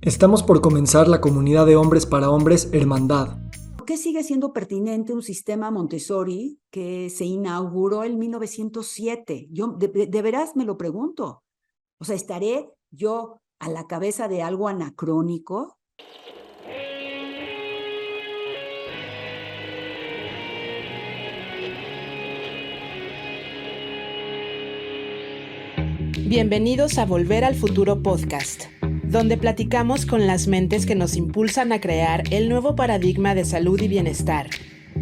Estamos por comenzar la comunidad de hombres para hombres Hermandad. ¿Por qué sigue siendo pertinente un sistema Montessori que se inauguró en 1907? Yo de veras me lo pregunto. O sea, ¿estaré yo a la cabeza de algo anacrónico? Bienvenidos a Volver al Futuro Podcast, donde platicamos con las mentes que nos impulsan a crear el nuevo paradigma de salud y bienestar,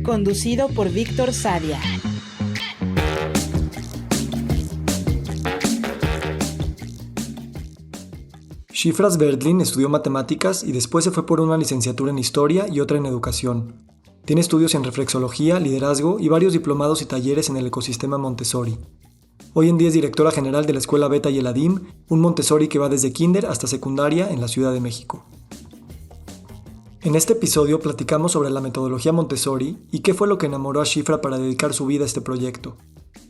conducido por Víctor Sadia. Shifra Sverdlin estudió matemáticas y después se fue por una licenciatura en historia y otra en educación. Tiene estudios en reflexología, liderazgo y varios diplomados y talleres en el ecosistema Montessori. Hoy en día es directora general de la Escuela Beta y Eladim, un Montessori que va desde kinder hasta secundaria en la Ciudad de México. En este episodio platicamos sobre la metodología Montessori y qué fue lo que enamoró a Shifra para dedicar su vida a este proyecto.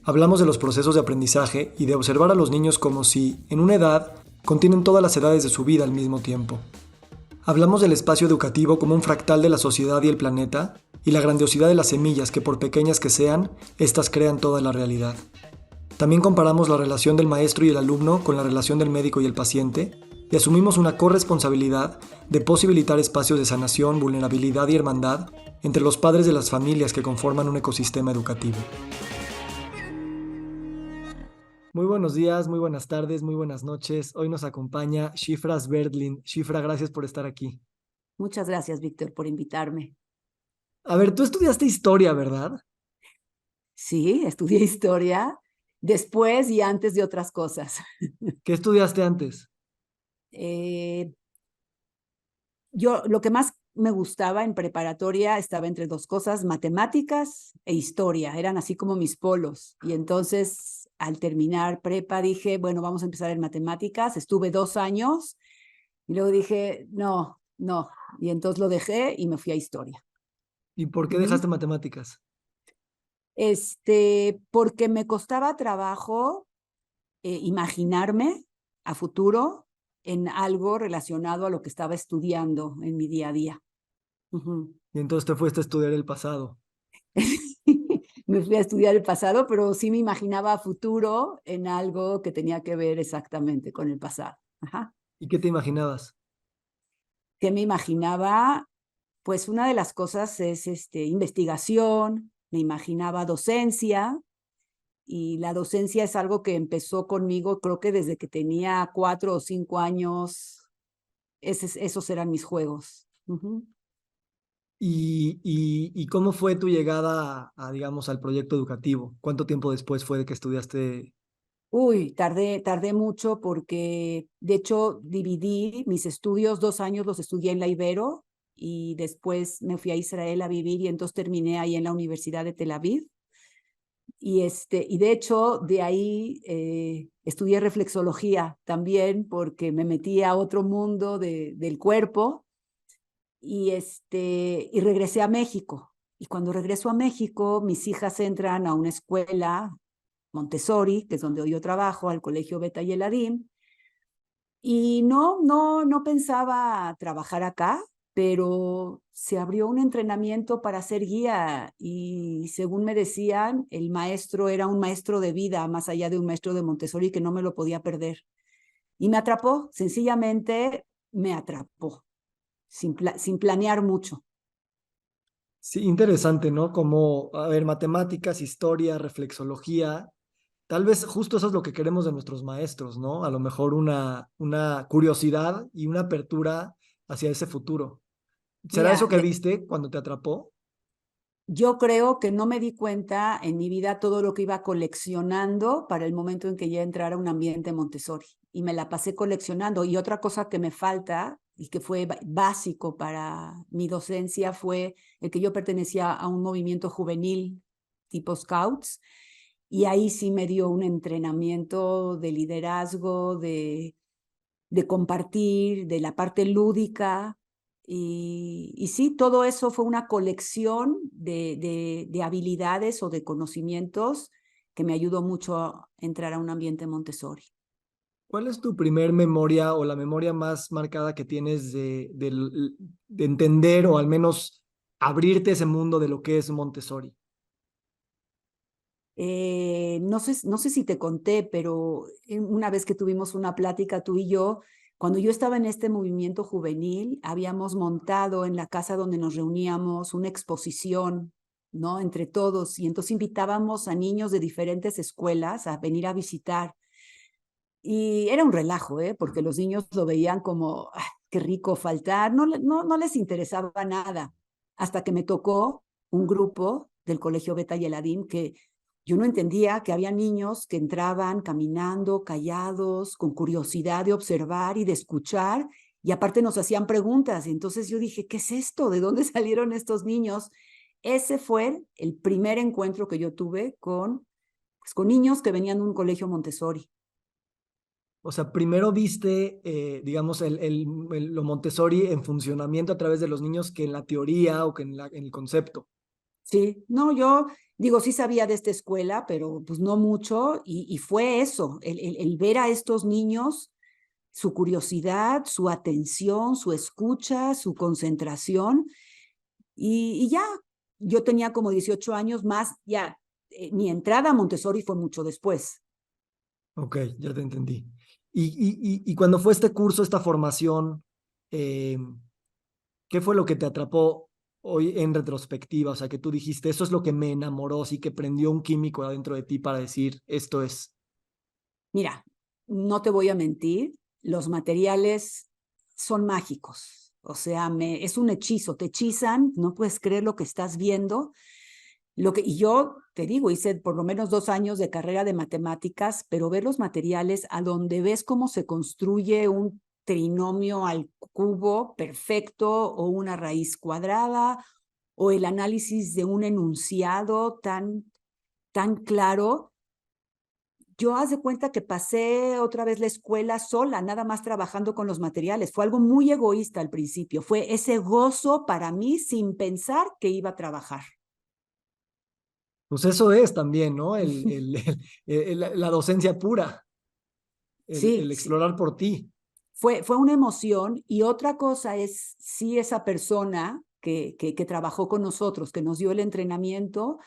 Hablamos de los procesos de aprendizaje y de observar a los niños como si, en una edad, contienen todas las edades de su vida al mismo tiempo. Hablamos del espacio educativo como un fractal de la sociedad y el planeta y la grandiosidad de las semillas que, por pequeñas que sean, éstas crean toda la realidad. También comparamos la relación del maestro y el alumno con la relación del médico y el paciente y asumimos una corresponsabilidad de posibilitar espacios de sanación, vulnerabilidad y hermandad entre los padres de las familias que conforman un ecosistema educativo. Muy buenos días, muy buenas tardes, muy buenas noches. Hoy nos acompaña Shifra Sverdlin. Shifra, gracias por estar aquí. Muchas gracias, Víctor, por invitarme. A ver, tú estudiaste historia, ¿verdad? Sí, estudié historia después y antes de otras cosas. ¿Qué estudiaste antes? Yo lo que más me gustaba en preparatoria estaba entre dos cosas, matemáticas e historia, eran así como mis polos. Y entonces al terminar prepa dije, bueno, vamos a empezar en matemáticas, estuve 2 años y luego dije, no, no, y entonces lo dejé y me fui a historia. ¿Y por qué Uh-huh. dejaste matemáticas? Porque me costaba trabajo imaginarme a futuro en algo relacionado a lo que estaba estudiando en mi día a día. Uh-huh. Y entonces te fuiste a estudiar el pasado. Me fui a estudiar el pasado, pero sí me imaginaba a futuro en algo que tenía que ver exactamente con el pasado. Ajá. ¿Y qué te imaginabas? ¿Qué me imaginaba? Pues una de las cosas es investigación, me imaginaba docencia, y la docencia es algo que empezó conmigo, creo que desde que tenía 4 o 5 años, esos eran mis juegos. Uh-huh. ¿Y cómo fue tu llegada digamos, al proyecto educativo? ¿Cuánto tiempo después fue de que estudiaste? Uy, tardé mucho porque, de hecho, dividí mis estudios, 2 años los estudié en la Ibero y después me fui a Israel a vivir y entonces terminé ahí en la Universidad de Tel Aviv. Y de hecho, de ahí estudié reflexología también porque me metí a otro mundo del cuerpo y regresé a México. Y cuando regreso a México, mis hijas entran a una escuela Montessori, que es donde hoy yo trabajo, al colegio Beta y Eladim, y no pensaba trabajar acá, pero se abrió un entrenamiento para ser guía y según me decían, el maestro era un maestro de vida, más allá de un maestro de Montessori que no me lo podía perder. Y me atrapó, sencillamente me atrapó, sin planear mucho. Sí, interesante, ¿no? Como, a ver, matemáticas, historia, reflexología. Tal vez justo eso es lo que queremos de nuestros maestros, ¿no? A lo mejor una curiosidad y una apertura hacia ese futuro. ¿Será eso Mira, que viste cuando te atrapó? yo creo que no me di cuenta en mi vida todo lo que iba coleccionando para el momento en que ya entrara a un ambiente Montessori. Y me la pasé coleccionando. Y otra cosa que me falta y que fue básico para mi docencia fue el que yo pertenecía a un movimiento juvenil tipo Scouts. Y ahí sí me dio un entrenamiento de liderazgo, de compartir, de la parte lúdica. Y sí, todo eso fue una colección de habilidades o de conocimientos que me ayudó mucho a entrar a un ambiente Montessori. ¿Cuál es tu primer memoria o la memoria más marcada que tienes de entender o al menos abrirte ese mundo de lo que es Montessori? No sé si te conté, pero una vez que tuvimos una plática tú y yo, cuando yo estaba en este movimiento juvenil, habíamos montado en la casa donde nos reuníamos una exposición, ¿no? Entre todos, y entonces invitábamos a niños de diferentes escuelas a venir a visitar. Y era un relajo, ¿eh? Porque los niños lo veían como, "Ah, qué rico faltar", no les interesaba nada, hasta que me tocó un grupo del Colegio Beta y Eladim que yo no entendía que había niños que entraban caminando, callados, con curiosidad de observar y de escuchar, y aparte nos hacían preguntas. Y entonces yo dije, ¿qué es esto? ¿De dónde salieron estos niños? Ese fue el primer encuentro que yo tuve con niños que venían de un colegio Montessori. O sea, primero viste, digamos, lo Montessori en funcionamiento a través de los niños que en la teoría o que en el concepto. Sí, no, yo digo, sí sabía de esta escuela, pero pues no mucho, y fue eso, el ver a estos niños, su curiosidad, su atención, su escucha, su concentración, y ya, yo tenía como 18 años más, ya, mi entrada a Montessori fue mucho después. Ok, ya te entendí. Y cuando fue este curso, esta formación, eh, ¿qué fue lo que te atrapó hoy en retrospectiva? O sea, que tú dijiste, eso es lo que me enamoró, sí que prendió un químico adentro de ti para decir, esto es. Mira, no te voy a mentir, los materiales son mágicos, o sea, es un hechizo, te hechizan, no puedes creer lo que estás viendo. Y yo te digo, hice por lo menos 2 años de carrera de matemáticas, pero ver los materiales a donde ves cómo se construye un trinomio al cubo perfecto o una raíz cuadrada o el análisis de un enunciado tan claro. Yo haz de cuenta que pasé otra vez la escuela sola, nada más trabajando con los materiales. Fue algo muy egoísta al principio. Fue ese gozo para mí sin pensar que iba a trabajar. Pues eso es también, ¿no? La docencia pura, Sí, el sí, explorar por ti. fue una emoción. Y otra cosa es, sí, esa persona que trabajó con nosotros, que nos dio el entrenamiento,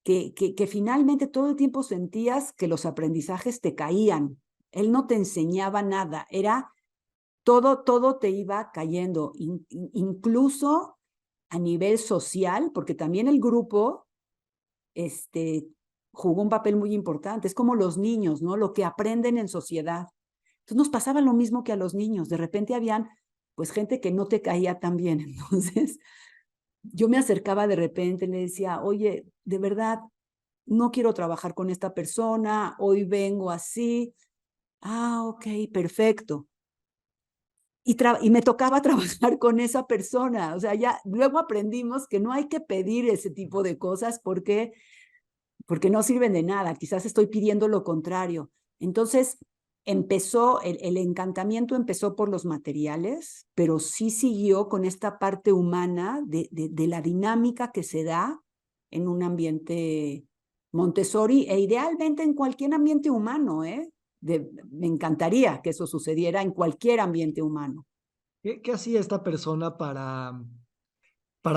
que finalmente todo el tiempo sentías que los aprendizajes te caían. Él no te enseñaba nada, era todo te iba cayendo, incluso a nivel social, porque también el grupo este, jugó un papel muy importante. Es como los niños, ¿no? Lo que aprenden en sociedad. Entonces nos pasaba lo mismo que a los niños. De repente habían, pues, gente que no te caía tan bien. Entonces yo me acercaba de repente y le decía, oye, de verdad, no quiero trabajar con esta persona, hoy vengo así. Ah, ok, perfecto. Y me tocaba trabajar con esa persona. O sea, ya luego aprendimos que no hay que pedir ese tipo de cosas porque no sirven de nada. Quizás estoy pidiendo lo contrario. Entonces, el encantamiento empezó por los materiales, pero sí siguió con esta parte humana de la dinámica que se da en un ambiente Montessori e idealmente en cualquier ambiente humano, ¿eh? Me encantaría que eso sucediera en cualquier ambiente humano. ¿Qué hacía esta persona para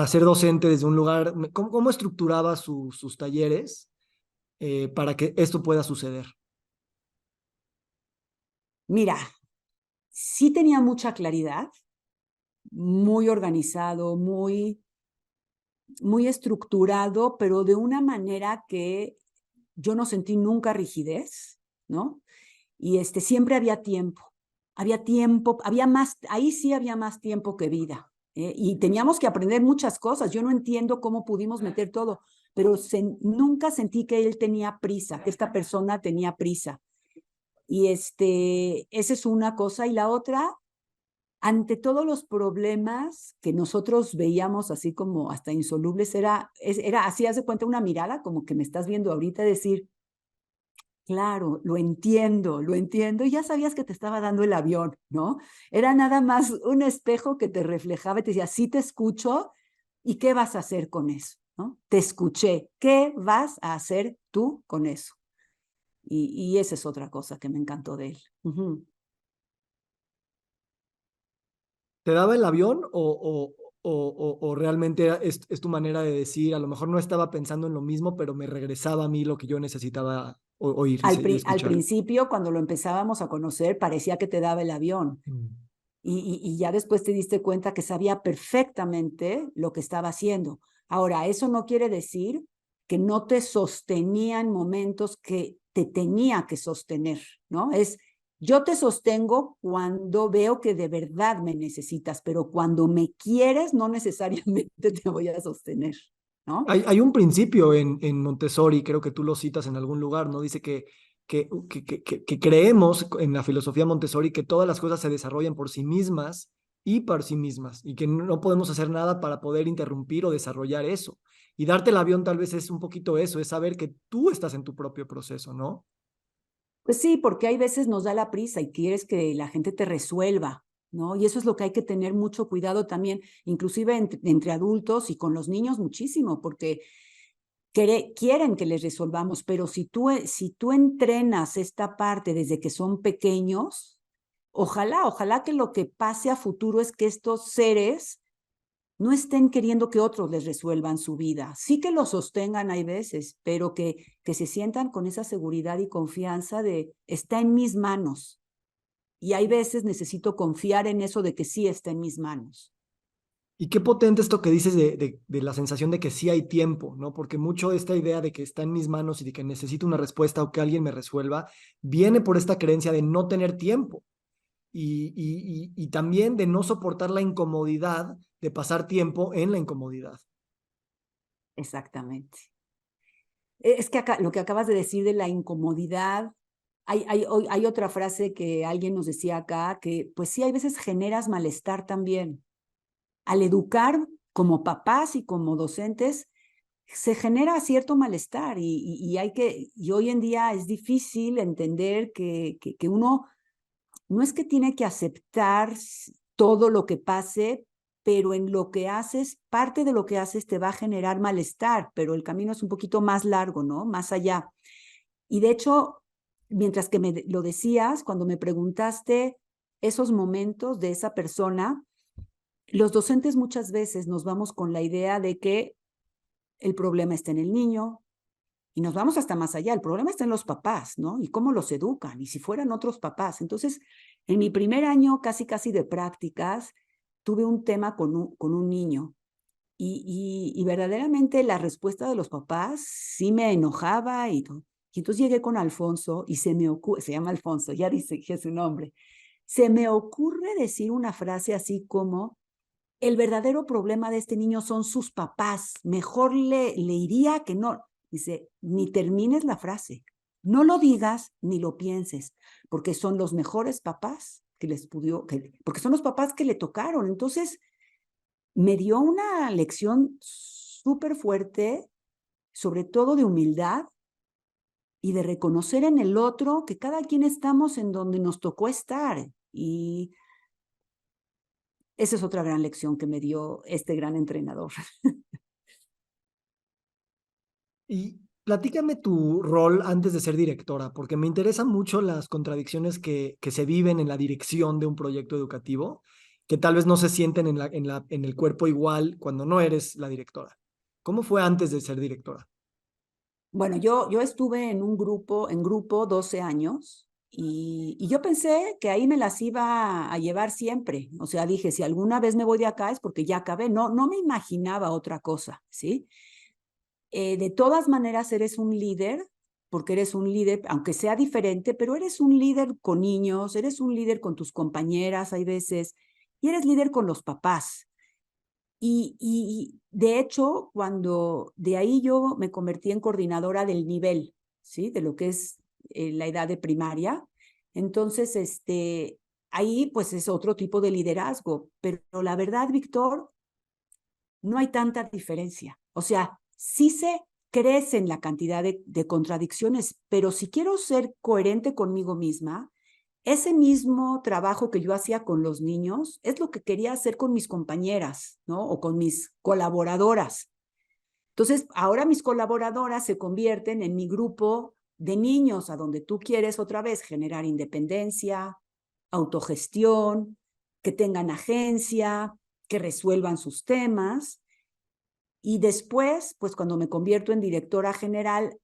ser docente desde un lugar? ¿Cómo estructuraba sus talleres para que esto pueda suceder? Mira, sí tenía mucha claridad, muy organizado, muy estructurado, pero de una manera que yo no sentí nunca rigidez, ¿no? Y siempre había tiempo, había más, ahí sí había más tiempo que vida. Y teníamos que aprender muchas cosas. Yo no entiendo cómo pudimos meter todo, pero nunca sentí que él tenía prisa, que esta persona tenía prisa. Y esa es una cosa. Y la otra, ante todos los problemas que nosotros veíamos así como hasta insolubles, era así, haz de cuenta una mirada como que me estás viendo ahorita, decir, claro, lo entiendo, y ya sabías que te estaba dando el avión, ¿no? Era nada más un espejo que te reflejaba y te decía, sí te escucho, ¿y qué vas a hacer con eso? ¿No? Te escuché, ¿qué vas a hacer tú con eso? Y esa es otra cosa que me encantó de él. Uh-huh. ¿Te daba el avión o realmente es tu manera de decir, a lo mejor no estaba pensando en lo mismo, pero me regresaba a mí lo que yo necesitaba oír y Al escuchar? principio, cuando lo empezábamos a conocer, parecía que te daba el avión. Mm. Y ya después te diste cuenta que sabía perfectamente lo que estaba haciendo. Ahora, eso no quiere decir que no te sostenía en momentos que te tenía que sostener, ¿no? Yo te sostengo cuando veo que de verdad me necesitas, pero cuando me quieres, no necesariamente te voy a sostener, ¿no? Hay un principio en Montessori, creo que tú lo citas en algún lugar, ¿no? Dice que creemos en la filosofía Montessori que todas las cosas se desarrollan por sí mismas y por sí mismas, y que no podemos hacer nada para poder interrumpir o desarrollar eso. Y darte el avión tal vez es un poquito eso, es saber que tú estás en tu propio proceso, ¿no? Pues sí, porque hay veces nos da la prisa y quieres que la gente te resuelva, ¿no? Y eso es lo que hay que tener mucho cuidado también, inclusive entre adultos y con los niños muchísimo, porque quieren que les resolvamos, pero si tú entrenas esta parte desde que son pequeños, ojalá que lo que pase a futuro es que estos seres no estén queriendo que otros les resuelvan su vida. Sí que lo sostengan hay veces, pero que se sientan con esa seguridad y confianza de está en mis manos. Y hay veces necesito confiar en eso de que sí está en mis manos. Y qué potente esto que dices de la sensación de que sí hay tiempo, ¿no? Porque mucho esta idea de que está en mis manos y de que necesito una respuesta o que alguien me resuelva, viene por esta creencia de no tener tiempo y también de no soportar la incomodidad de pasar tiempo en la incomodidad. Exactamente. Es que acá, lo que acabas de decir de la incomodidad, hay otra frase que alguien nos decía acá, que pues sí, hay veces generas malestar también. Al educar como papás y como docentes, se genera cierto malestar y hoy en día es difícil entender que uno no es que tiene que aceptar todo lo que pase, pero en lo que haces, parte de lo que haces te va a generar malestar, pero el camino es un poquito más largo, ¿no? Más allá. Y de hecho, mientras que me lo decías, cuando me preguntaste esos momentos de esa persona, los docentes muchas veces nos vamos con la idea de que el problema está en el niño y nos vamos hasta más allá. El problema está en los papás, ¿no? Y cómo los educan y si fueran otros papás. Entonces, en mi primer año casi de prácticas, tuve un tema con un niño y verdaderamente la respuesta de los papás sí me enojaba y todo. Y entonces llegué con Alfonso y se llama Alfonso, ya dice que es su nombre. Se me ocurre decir una frase así como, el verdadero problema de este niño son sus papás. Mejor le iría que no. Dice, ni termines la frase. No lo digas ni lo pienses, porque son los mejores papás que les pudo, porque son los papás que le tocaron. Entonces, me dio una lección súper fuerte, sobre todo de humildad y de reconocer en el otro que cada quien estamos en donde nos tocó estar. Y esa es otra gran lección que me dio este gran entrenador. Y platícame tu rol antes de ser directora, porque me interesan mucho las contradicciones que se viven en la dirección de un proyecto educativo, que tal vez no se sienten en el cuerpo igual cuando no eres la directora. ¿Cómo fue antes de ser directora? Bueno, yo estuve en grupo 12 años y yo pensé que ahí me las iba a llevar siempre. O sea, dije, si alguna vez me voy de acá es porque ya acabé. No me imaginaba otra cosa, ¿sí? De todas maneras, eres un líder, porque eres un líder, aunque sea diferente, pero eres un líder con niños, eres un líder con tus compañeras, hay veces, y eres líder con los papás. Y de hecho, cuando de ahí yo me convertí en coordinadora del nivel, ¿sí? De lo que es la edad de primaria. Entonces, ahí pues es otro tipo de liderazgo. Pero la verdad, Víctor, no hay tanta diferencia. O sea, sí se crece en la cantidad de contradicciones, pero si quiero ser coherente conmigo misma, ese mismo trabajo que yo hacía con los niños es lo que quería hacer con mis compañeras, ¿no? O con mis colaboradoras. Entonces, ahora mis colaboradoras se convierten en mi grupo de niños a donde tú quieres otra vez generar independencia, autogestión, que tengan agencia, que resuelvan sus temas. Y después, pues cuando me convierto en directora general,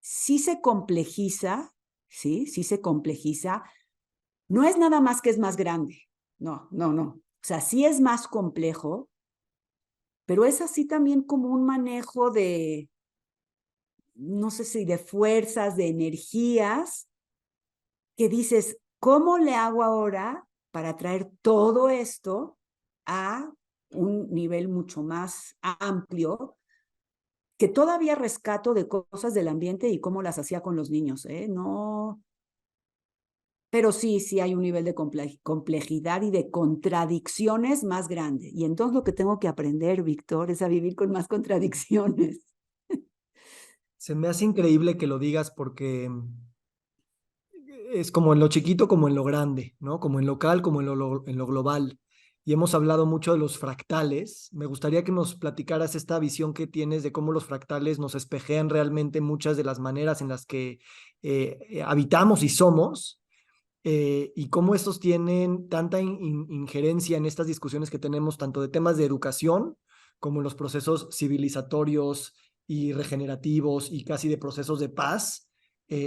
sí se complejiza, sí se complejiza. No es nada más que es más grande, no. O sea, sí es más complejo, pero es así también como un manejo de, no sé si de fuerzas, de energías, que dices, ¿cómo le hago ahora para traer todo esto a un nivel mucho más amplio, que todavía rescato de cosas del ambiente y cómo las hacía con los niños, ¿eh? No, pero sí hay un nivel de complejidad y de contradicciones más grande. Y entonces lo que tengo que aprender, Víctor, es a vivir con más contradicciones. Se me hace increíble que lo digas porque es como en lo chiquito como en lo grande, ¿no? Como en local como en lo global. Y hemos hablado mucho de los fractales. Me gustaría que nos platicaras esta visión que tienes de cómo los fractales nos espejean realmente muchas de las maneras en las que habitamos y somos, y cómo estos tienen tanta injerencia en estas discusiones que tenemos, tanto de temas de educación como en los procesos civilizatorios y regenerativos y casi de procesos de paz,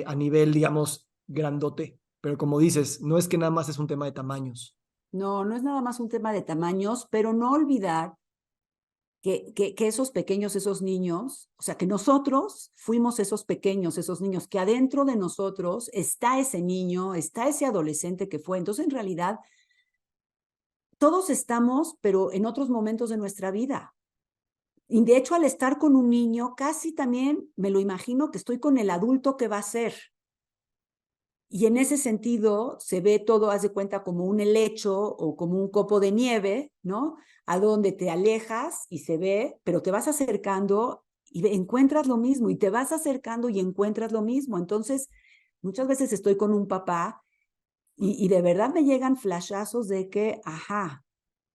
a nivel, digamos, grandote. Pero como dices, no es que nada más es un tema de tamaños. No es nada más un tema de tamaños, pero no olvidar que esos pequeños, esos niños, o sea, que nosotros fuimos esos pequeños, esos niños, que adentro de nosotros está ese niño, está ese adolescente que fue. Entonces, en realidad, todos estamos, pero en otros momentos de nuestra vida. Y de hecho, al estar con un niño, casi también me lo imagino que estoy con el adulto que va a ser. Y en ese sentido se ve todo, haz de cuenta, como un helecho o como un copo de nieve, ¿no? A donde te alejas y se ve, pero te vas acercando y encuentras lo mismo, y te vas acercando y encuentras lo mismo. Entonces, muchas veces estoy con un papá y de verdad me llegan flashazos de que, ajá,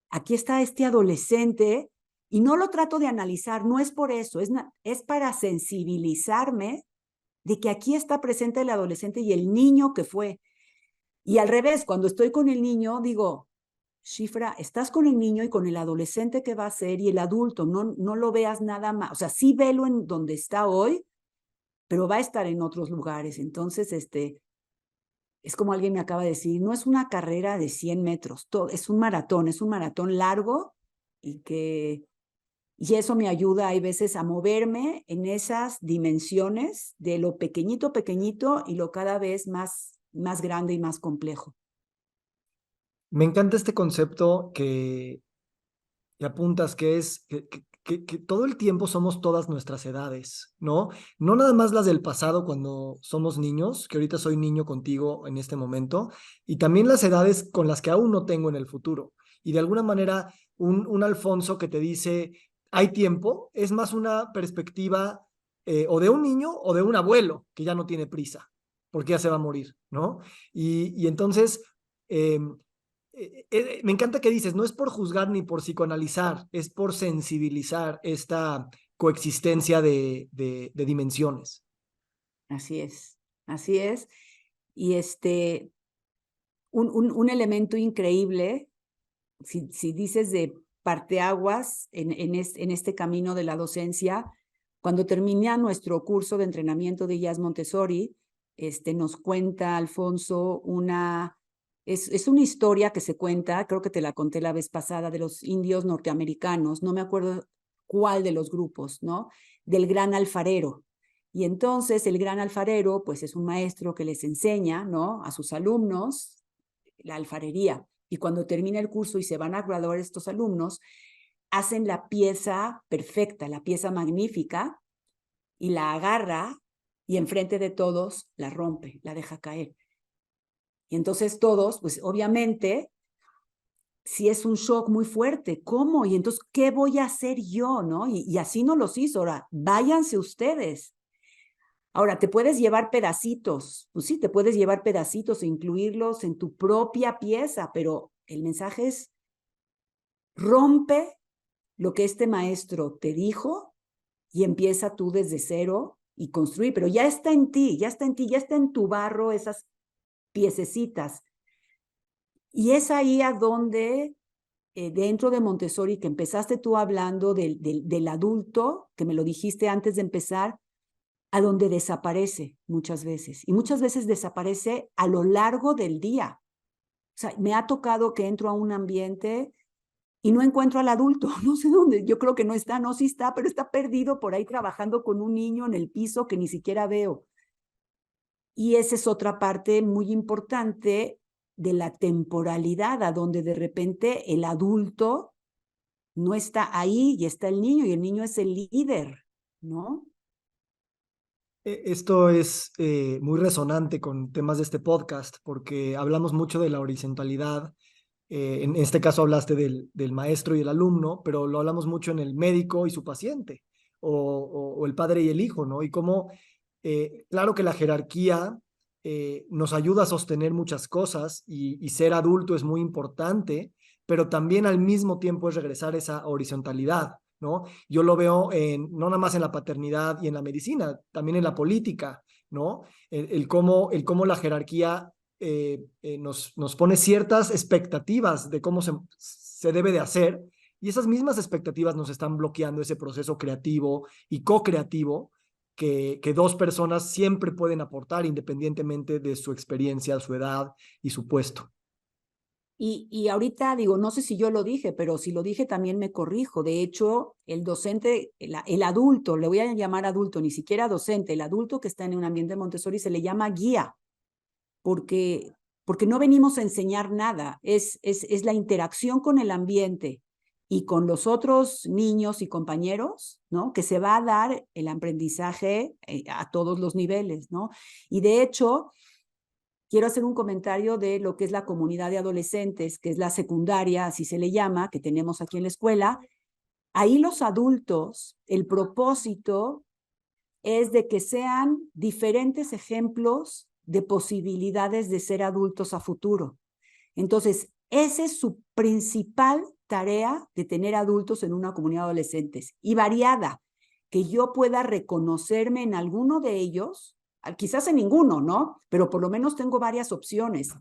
aquí está este adolescente, y no lo trato de analizar, no es por eso, es para sensibilizarme de que aquí está presente el adolescente y el niño que fue. Y al revés, cuando estoy con el niño, digo, Shifra, estás con el niño y con el adolescente que va a ser y el adulto, no lo veas nada más. O sea, sí velo en donde está hoy, pero va a estar en otros lugares. Entonces, es como alguien me acaba de decir, no es una carrera de 100 metros, es un maratón largo, y eso me ayuda, hay veces, a moverme en esas dimensiones de lo pequeñito y lo cada vez más grande y más complejo. Me encanta este concepto que apuntas, que es que todo el tiempo somos todas nuestras edades, ¿no? No nada más las del pasado cuando somos niños, que ahorita soy niño contigo en este momento, y también las edades con las que aún no tengo en el futuro. Y de alguna manera, un Alfonso que te dice, hay tiempo, es más una perspectiva, o de un niño o de un abuelo que ya no tiene prisa, porque ya se va a morir, ¿no? Y entonces... Eh, me encanta que dices, no es por juzgar ni por psicoanalizar, es por sensibilizar esta coexistencia de dimensiones. Así es, así es. Y un elemento increíble, si dices de parteaguas en este camino de la docencia, cuando termina nuestro curso de entrenamiento de Jazz Montessori, nos cuenta Alfonso es una historia que se cuenta, creo que te la conté la vez pasada, de los indios norteamericanos, no me acuerdo cuál de los grupos, ¿no? Del gran alfarero. Y entonces el gran alfarero, pues es un maestro que les enseña, ¿no? A sus alumnos la alfarería. Y cuando termina el curso y se van a graduar estos alumnos, hacen la pieza perfecta, la pieza magnífica, y la agarra y enfrente de todos la rompe, la deja caer. Y entonces todos, pues obviamente, sí es un shock muy fuerte. ¿Cómo? Y entonces, ¿qué voy a hacer yo? ¿No? Y así no los hizo. Ahora, váyanse ustedes. Ahora, te puedes llevar pedacitos. Pues sí, te puedes llevar pedacitos e incluirlos en tu propia pieza, pero el mensaje es, rompe lo que este maestro te dijo y empieza tú desde cero y construir, pero ya está en ti, ya está en ti, ya está en tu barro esas piececitas. Y es ahí a donde, dentro de Montessori, que empezaste tú hablando del adulto, que me lo dijiste antes de empezar, a donde desaparece muchas veces. Y muchas veces desaparece a lo largo del día. O sea, me ha tocado que entro a un ambiente y no encuentro al adulto, no sé dónde, yo creo que no está, no, sí está, pero está perdido por ahí trabajando con un niño en el piso que ni siquiera veo. Y esa es otra parte muy importante de la temporalidad, a donde de repente el adulto no está ahí y está el niño, y el niño es el líder, ¿no? Esto es muy resonante con temas de este podcast porque hablamos mucho de la horizontalidad. En este caso hablaste del maestro y el alumno, pero lo hablamos mucho en el médico y su paciente, o el padre y el hijo, ¿no? Y cómo, claro que la jerarquía nos ayuda a sostener muchas cosas y ser adulto es muy importante, pero también al mismo tiempo es regresar a esa horizontalidad, ¿no? Yo lo veo no nada más en la paternidad y en la medicina, también en la política, ¿no? El cómo la jerarquía nos pone ciertas expectativas de cómo se debe de hacer, y esas mismas expectativas nos están bloqueando ese proceso creativo y co-creativo que dos personas siempre pueden aportar independientemente de su experiencia, su edad y su puesto. Y ahorita digo, no sé si yo lo dije, pero si lo dije también me corrijo. De hecho, el docente, el adulto, le voy a llamar adulto, ni siquiera docente, el adulto que está en un ambiente Montessori se le llama guía, porque, porque no venimos a enseñar nada, es la interacción con el ambiente y con los otros niños y compañeros, ¿no? Que se va a dar el aprendizaje a todos los niveles, ¿no? Y de hecho, quiero hacer un comentario de lo que es la comunidad de adolescentes, que es la secundaria, así se le llama, que tenemos aquí en la escuela. Ahí los adultos, el propósito es de que sean diferentes ejemplos de posibilidades de ser adultos a futuro. Entonces, esa es su principal tarea de tener adultos en una comunidad de adolescentes, y variada, que yo pueda reconocerme en alguno de ellos, quizás en ninguno, ¿no? Pero por lo menos tengo varias opciones,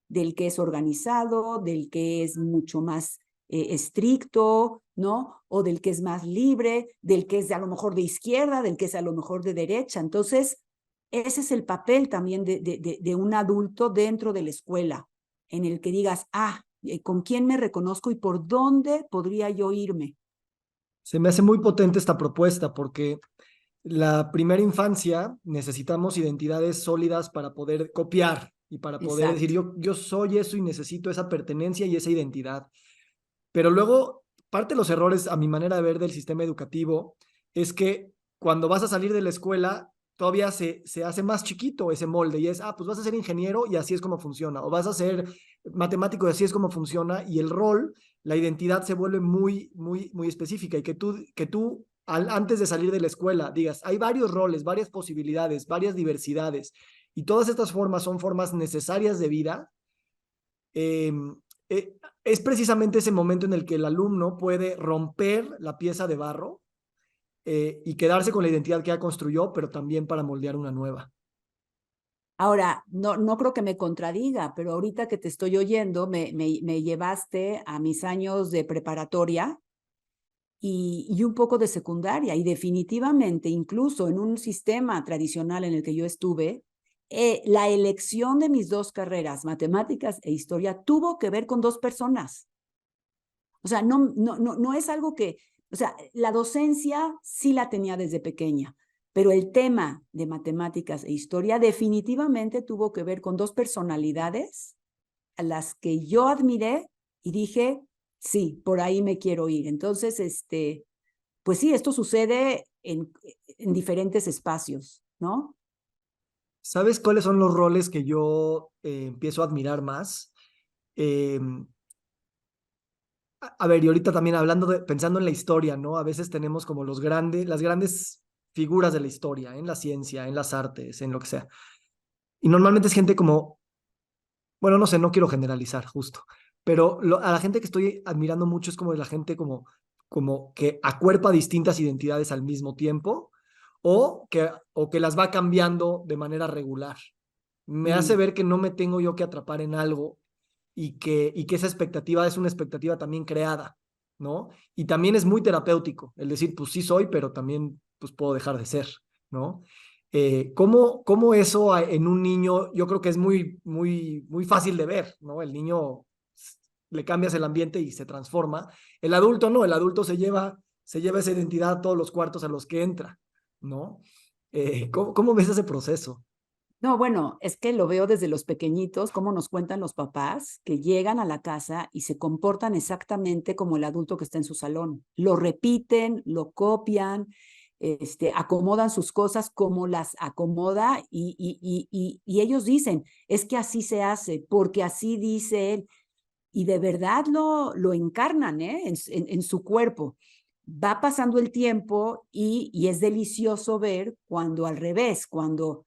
del que es organizado, del que es mucho más estricto, ¿no? O del que es más libre, del que es a lo mejor de izquierda, del que es a lo mejor de derecha. Entonces, ese es el papel también de un adulto dentro de la escuela, en el que digas, ¿con quién me reconozco y por dónde podría yo irme? Se me hace muy potente esta propuesta porque la primera infancia necesitamos identidades sólidas para poder copiar y para poder decir Exacto. yo soy eso y necesito esa pertenencia y esa identidad. Pero luego, parte de los errores, a mi manera de ver, del sistema educativo es que cuando vas a salir de la escuela, todavía se hace más chiquito ese molde y es, pues vas a ser ingeniero y así es como funciona, o vas a ser matemático y así es como funciona, y el rol, la identidad se vuelve muy, muy, muy específica, y que tú antes de salir de la escuela digas, hay varios roles, varias posibilidades, varias diversidades, y todas estas formas son formas necesarias de vida. eh, es precisamente ese momento en el que el alumno puede romper la pieza de barro y quedarse con la identidad que ya construyó, pero también para moldear una nueva. Ahora, no creo que me contradiga, pero ahorita que te estoy oyendo, me llevaste a mis años de preparatoria y un poco de secundaria, y definitivamente, incluso en un sistema tradicional en el que yo estuve, la elección de mis dos carreras, matemáticas e historia, tuvo que ver con dos personas. O sea, no es algo que, o sea, la docencia sí la tenía desde pequeña, pero el tema de matemáticas e historia definitivamente tuvo que ver con dos personalidades a las que yo admiré y dije, sí, por ahí me quiero ir. Entonces, pues sí, esto sucede en diferentes espacios, ¿no? ¿Sabes cuáles son los roles que yo empiezo a admirar más? Eh, a ver, y ahorita también pensando en la historia, ¿no? A veces tenemos como las grandes figuras de la historia, en la ciencia, en las artes, en lo que sea. Y normalmente es gente como, bueno, no sé, no quiero generalizar justo, pero a la gente que estoy admirando mucho es como de la gente como que acuerpa distintas identidades al mismo tiempo, o que las va cambiando de manera regular. Me hace ver que no me tengo yo que atrapar en algo y que esa expectativa es una expectativa también creada, ¿no? Y también es muy terapéutico el decir, pues sí soy, pero también pues puedo dejar de ser, ¿no? ¿Cómo eso en un niño, yo creo que es muy, muy, muy fácil de ver, ¿no? El niño le cambias el ambiente y se transforma. El adulto no, el adulto se lleva esa identidad a todos los cuartos a los que entra, ¿no? ¿Cómo ves ese proceso? No, bueno, es que lo veo desde los pequeñitos, cómo nos cuentan los papás que llegan a la casa y se comportan exactamente como el adulto que está en su salón. Lo repiten, lo copian, acomodan sus cosas como las acomoda y ellos dicen, es que así se hace, porque así dice él. Y de verdad lo encarnan, ¿eh? en su cuerpo. Va pasando el tiempo y es delicioso ver cuando al revés, cuando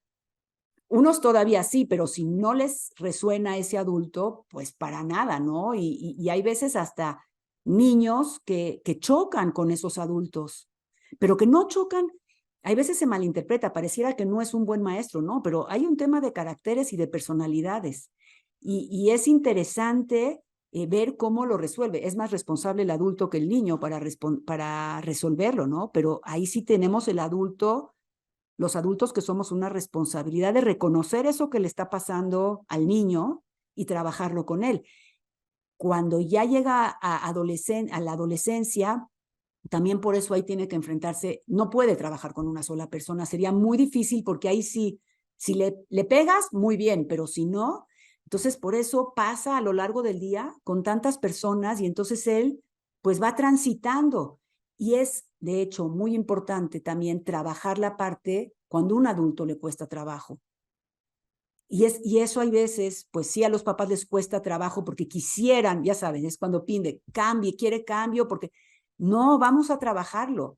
unos todavía sí, pero si no les resuena ese adulto, pues para nada, ¿no? Y hay veces hasta niños que chocan con esos adultos, pero que no chocan, hay veces se malinterpreta, pareciera que no es un buen maestro, ¿no? Pero hay un tema de caracteres y de personalidades. Y es interesante ver cómo lo resuelve. Es más responsable el adulto que el niño para resolverlo, ¿no? Pero ahí sí tenemos el adulto, los adultos que somos una responsabilidad de reconocer eso que le está pasando al niño y trabajarlo con él. Cuando ya llega a la adolescencia, también por eso ahí tiene que enfrentarse, no puede trabajar con una sola persona, sería muy difícil porque ahí sí, si le pegas, muy bien, pero si no, entonces por eso pasa a lo largo del día con tantas personas y entonces él pues va transitando. Y es, de hecho, muy importante también trabajar la parte cuando un adulto le cuesta trabajo. Y eso hay veces, pues sí, a los papás les cuesta trabajo porque quisieran, ya saben, es cuando pide cambie, quiere cambio, porque no, vamos a trabajarlo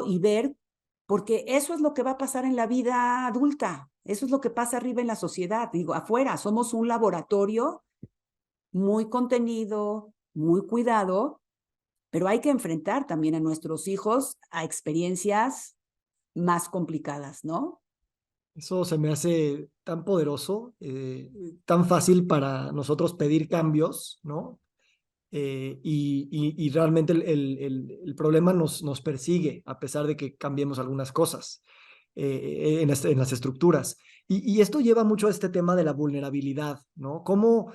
y ver, porque eso es lo que va a pasar en la vida adulta, eso es lo que pasa arriba en la sociedad, digo, afuera, somos un laboratorio muy contenido, muy cuidado, pero hay que enfrentar también a nuestros hijos a experiencias más complicadas, ¿no? Eso se me hace tan poderoso, tan fácil para nosotros pedir cambios, ¿no? Y realmente el problema nos persigue a pesar de que cambiemos algunas cosas en las estructuras. Y esto lleva mucho a este tema de la vulnerabilidad, ¿no? Cómo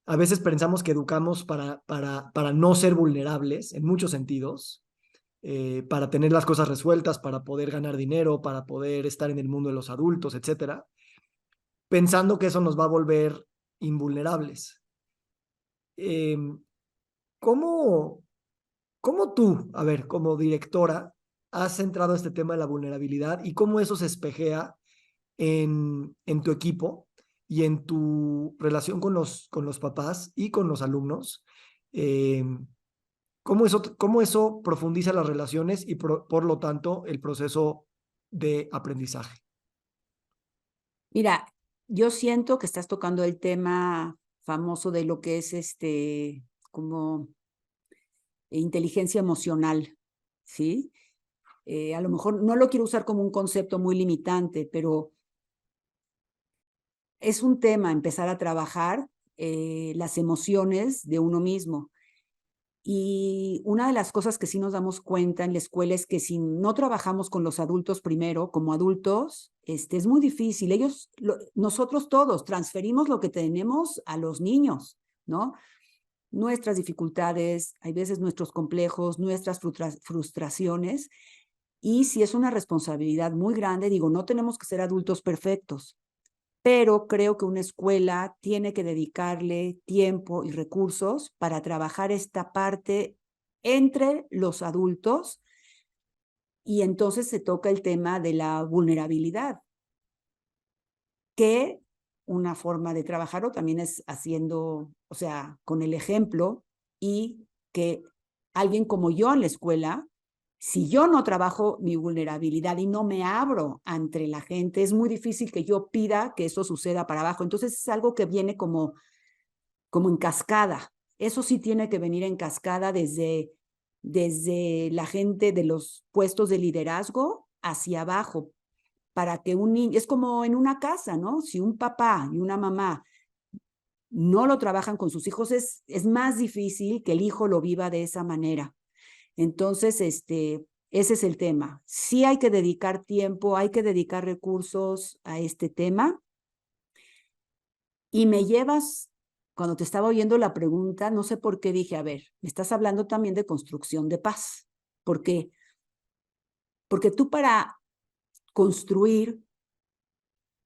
a veces pensamos que educamos para no ser vulnerables en muchos sentidos, para tener las cosas resueltas, para poder ganar dinero, para poder estar en el mundo de los adultos, etcétera, pensando que eso nos va a volver invulnerables. Eh, ¿cómo, ¿Cómo tú, a ver, como directora, has centrado este tema de la vulnerabilidad y cómo eso se espejea en tu equipo y en tu relación con los papás y con los alumnos? Eh, ¿Cómo eso profundiza las relaciones y por lo tanto el proceso de aprendizaje? Mira, yo siento que estás tocando el tema famoso de lo que es como inteligencia emocional, ¿sí? A lo mejor no lo quiero usar como un concepto muy limitante, pero es un tema empezar a trabajar las emociones de uno mismo. Y una de las cosas que sí nos damos cuenta en la escuela es que si no trabajamos con los adultos primero, como adultos, es muy difícil. Nosotros todos transferimos lo que tenemos a los niños, ¿no? Nuestras dificultades, hay veces nuestros complejos, nuestras frustraciones. Y si es una responsabilidad muy grande, digo, no tenemos que ser adultos perfectos, pero creo que una escuela tiene que dedicarle tiempo y recursos para trabajar esta parte entre los adultos y entonces se toca el tema de la vulnerabilidad, que una forma de trabajarlo también es haciendo, o sea, con el ejemplo y que alguien como yo en la escuela, si yo no trabajo mi vulnerabilidad y no me abro ante la gente, es muy difícil que yo pida que eso suceda para abajo. Entonces es algo que viene como en cascada. Eso sí tiene que venir en cascada desde la gente de los puestos de liderazgo hacia abajo, para que un niño, es como en una casa, ¿no? Si un papá y una mamá no lo trabajan con sus hijos, es más difícil que el hijo lo viva de esa manera. Entonces, ese es el tema. Sí hay que dedicar tiempo, hay que dedicar recursos a este tema. Y me llevas, cuando te estaba oyendo la pregunta, no sé por qué dije, a ver, me estás hablando también de construcción de paz. ¿Por qué? Porque tú para construir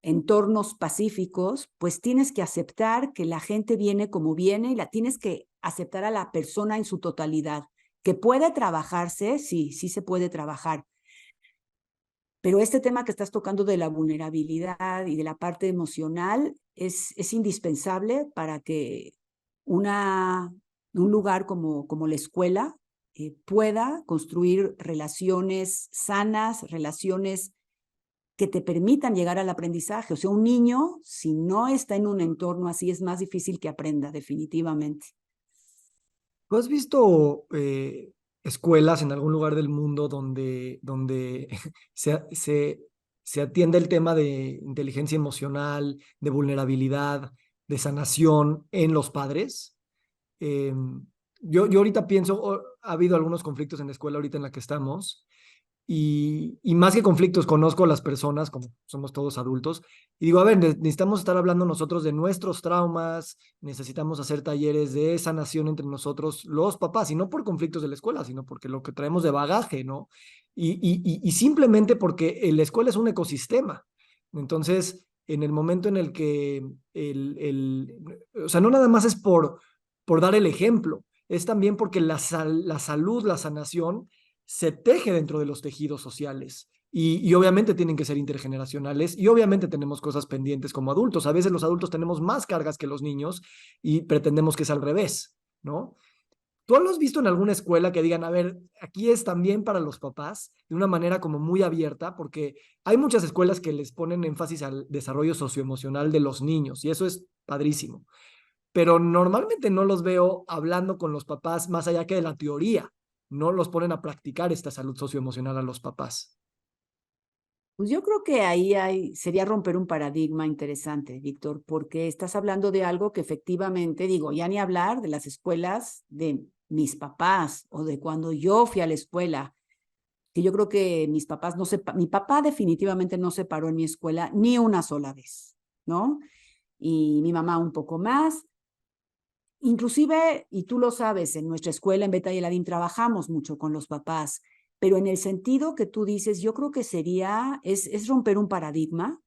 entornos pacíficos, pues tienes que aceptar que la gente viene como viene y la tienes que aceptar a la persona en su totalidad. Que puede trabajarse, sí, sí se puede trabajar. Pero este tema que estás tocando de la vulnerabilidad y de la parte emocional es indispensable para que un lugar como la escuela pueda construir relaciones sanas, relaciones que te permitan llegar al aprendizaje. O sea, un niño, si no está en un entorno así, es más difícil que aprenda, definitivamente. ¿Tú has visto escuelas en algún lugar del mundo donde se, se atiende el tema de inteligencia emocional, de vulnerabilidad, de sanación en los padres? Eh, yo ahorita pienso, ha habido algunos conflictos en la escuela ahorita en la que estamos, y más que conflictos, conozco a las personas, como somos todos adultos, y digo, a ver, necesitamos estar hablando nosotros de nuestros traumas, necesitamos hacer talleres de sanación entre nosotros, los papás, y no por conflictos de la escuela, sino porque lo que traemos de bagaje, ¿no? Y simplemente porque la escuela es un ecosistema. Entonces, en el momento en el que o sea, no nada más es por dar el ejemplo, es también porque la salud, la sanación se teje dentro de los tejidos sociales. Y obviamente tienen que ser intergeneracionales y obviamente tenemos cosas pendientes como adultos. A veces los adultos tenemos más cargas que los niños y pretendemos que es al revés, ¿no? ¿Tú lo has visto en alguna escuela que digan, a ver, aquí es también para los papás, de una manera como muy abierta? Porque hay muchas escuelas que les ponen énfasis al desarrollo socioemocional de los niños y eso es padrísimo, pero normalmente no los veo hablando con los papás más allá que de la teoría. No los ponen a practicar esta salud socioemocional a los papás. Pues yo creo que ahí sería romper un paradigma interesante, Víctor, porque estás hablando de algo que efectivamente, digo, ya ni hablar de las escuelas de mis papás o de cuando yo fui a la escuela, que yo creo que mis papás no se, mi papá definitivamente no se paró en mi escuela ni una sola vez, ¿no? Y mi mamá un poco más. Inclusive, y tú lo sabes, en nuestra escuela en Beta y Eladín trabajamos mucho con los papás, pero en el sentido que tú dices, yo creo que es romper un paradigma.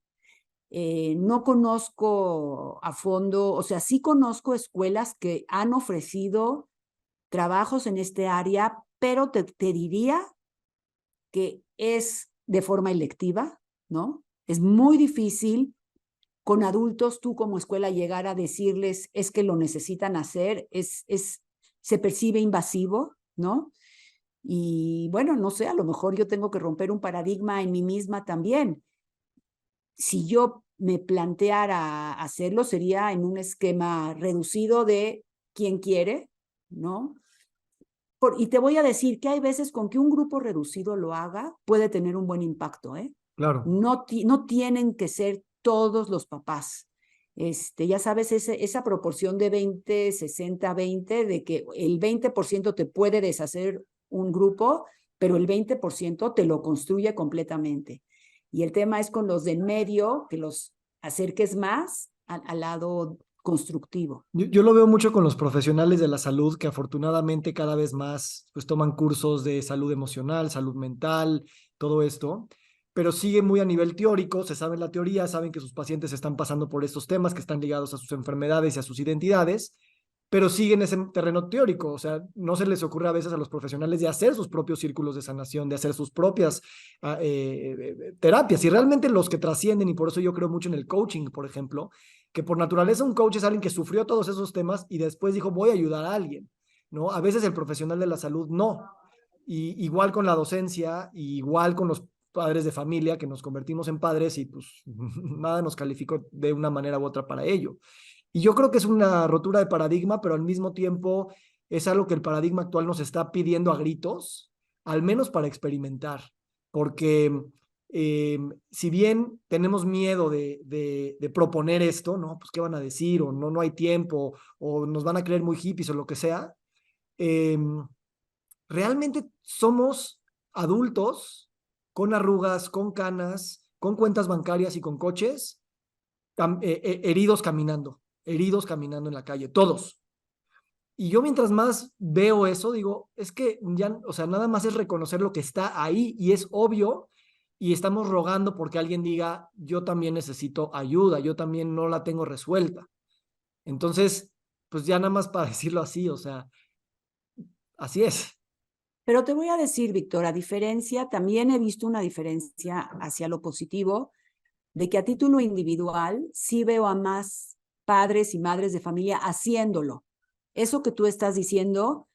No conozco a fondo, o sea, sí conozco escuelas que han ofrecido trabajos en este área, pero te diría que es de forma electiva, ¿no? Es muy difícil con adultos tú como escuela llegar a decirles es que lo necesitan hacer, se percibe invasivo, ¿no? Y bueno, no sé, a lo mejor yo tengo que romper un paradigma en mí misma también. Si yo me planteara hacerlo, sería en un esquema reducido de quien quiere, ¿no? Y te voy a decir que hay veces con que un grupo reducido lo haga, puede tener un buen impacto, ¿eh? Claro. No tienen que ser todos los papás. Ya sabes, esa proporción de 20, 60, 20, de que el 20% te puede deshacer un grupo, pero el 20% te lo construye completamente. Y el tema es con los del medio, que los acerques más al lado constructivo. Yo lo veo mucho con los profesionales de la salud que afortunadamente cada vez más pues toman cursos de salud emocional, salud mental, todo esto, pero sigue muy a nivel teórico, se sabe la teoría, saben que sus pacientes están pasando por estos temas que están ligados a sus enfermedades y a sus identidades, pero siguen ese terreno teórico, o sea, no se les ocurre a veces a los profesionales de hacer sus propios círculos de sanación, de hacer sus propias terapias, y realmente los que trascienden, y por eso yo creo mucho en el coaching, por ejemplo, que por naturaleza un coach es alguien que sufrió todos esos temas y después dijo, voy a ayudar a alguien, ¿no? A veces el profesional de la salud no. Y igual con la docencia, igual con los padres de familia, que nos convertimos en padres y pues nada nos calificó de una manera u otra para ello. Y yo creo que es una rotura de paradigma, pero al mismo tiempo es algo que el paradigma actual nos está pidiendo a gritos, al menos para experimentar, porque si bien tenemos miedo de proponer esto, ¿no? Pues qué van a decir, o no hay tiempo, o nos van a creer muy hippies o lo que sea, eh, realmente somos adultos con arrugas, con canas, con cuentas bancarias y con coches, heridos caminando en la calle, todos. Y yo mientras más veo eso, digo, es que ya, o sea, nada más es reconocer lo que está ahí y es obvio y estamos rogando porque alguien diga, yo también necesito ayuda, yo también no la tengo resuelta. Entonces, pues ya nada más para decirlo así, o sea, así es. Pero te voy a decir, Víctor, a diferencia, también he visto una diferencia hacia lo positivo, de que a título individual sí veo a más padres y madres de familia haciéndolo. Eso que tú estás diciendo,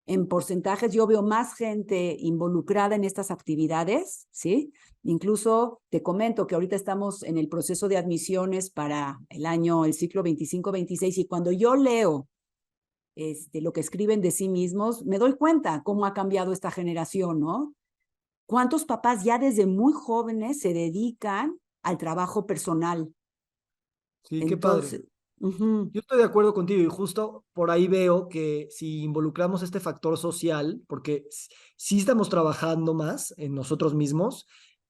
en porcentajes, yo veo más gente involucrada en estas actividades, ¿sí? Incluso te comento que ahorita estamos en el proceso de admisiones para el ciclo 25-26, y cuando yo leo lo que escriben de sí mismos, me doy cuenta cómo ha cambiado esta generación, ¿no? ¿Cuántos papás ya desde muy jóvenes se dedican al trabajo personal? Sí, qué padre. Entonces, uh-huh, Yo estoy de acuerdo contigo y justo por ahí veo que si involucramos este factor social, porque sí estamos trabajando más en nosotros mismos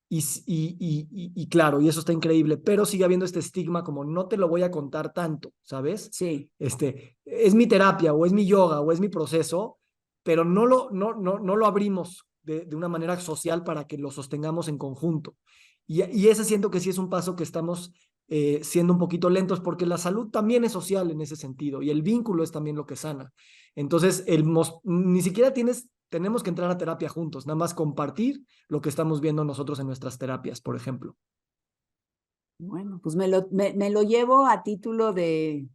y claro, y eso está increíble, pero sigue habiendo este estigma como no te lo voy a contar tanto, ¿sabes? sí. Es mi terapia o es mi yoga o es mi proceso, pero no lo abrimos de una manera social para que lo sostengamos en conjunto. Y ese siento que sí es un paso que estamos siendo un poquito lentos, porque la salud también es social en ese sentido y el vínculo es también lo que sana. Entonces, ni siquiera tenemos que entrar a terapia juntos, nada más compartir lo que estamos viendo nosotros en nuestras terapias, por ejemplo. Bueno, pues me lo llevo a título de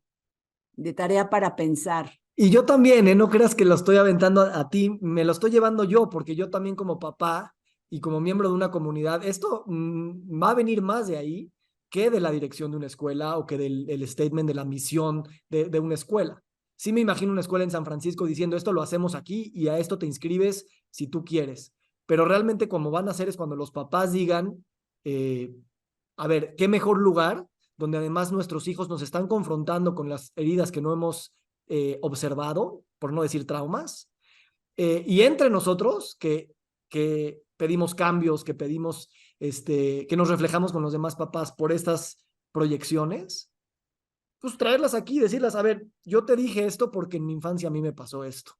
tarea para pensar. Y yo también, no creas que lo estoy aventando a ti, me lo estoy llevando yo, porque yo también como papá y como miembro de una comunidad, esto va a venir más de ahí que de la dirección de una escuela o que del el statement de la misión de una escuela. Sí me imagino una escuela en San Francisco diciendo esto lo hacemos aquí y a esto te inscribes si tú quieres, pero realmente como van a hacer es cuando los papás digan, eh, a ver, ¿qué mejor lugar donde además nuestros hijos nos están confrontando con las heridas que no hemos observado, por no decir traumas, y entre nosotros que pedimos cambios, que pedimos, que nos reflejamos con los demás papás por estas proyecciones, pues traerlas aquí y decirlas, a ver, yo te dije esto porque en mi infancia a mí me pasó esto,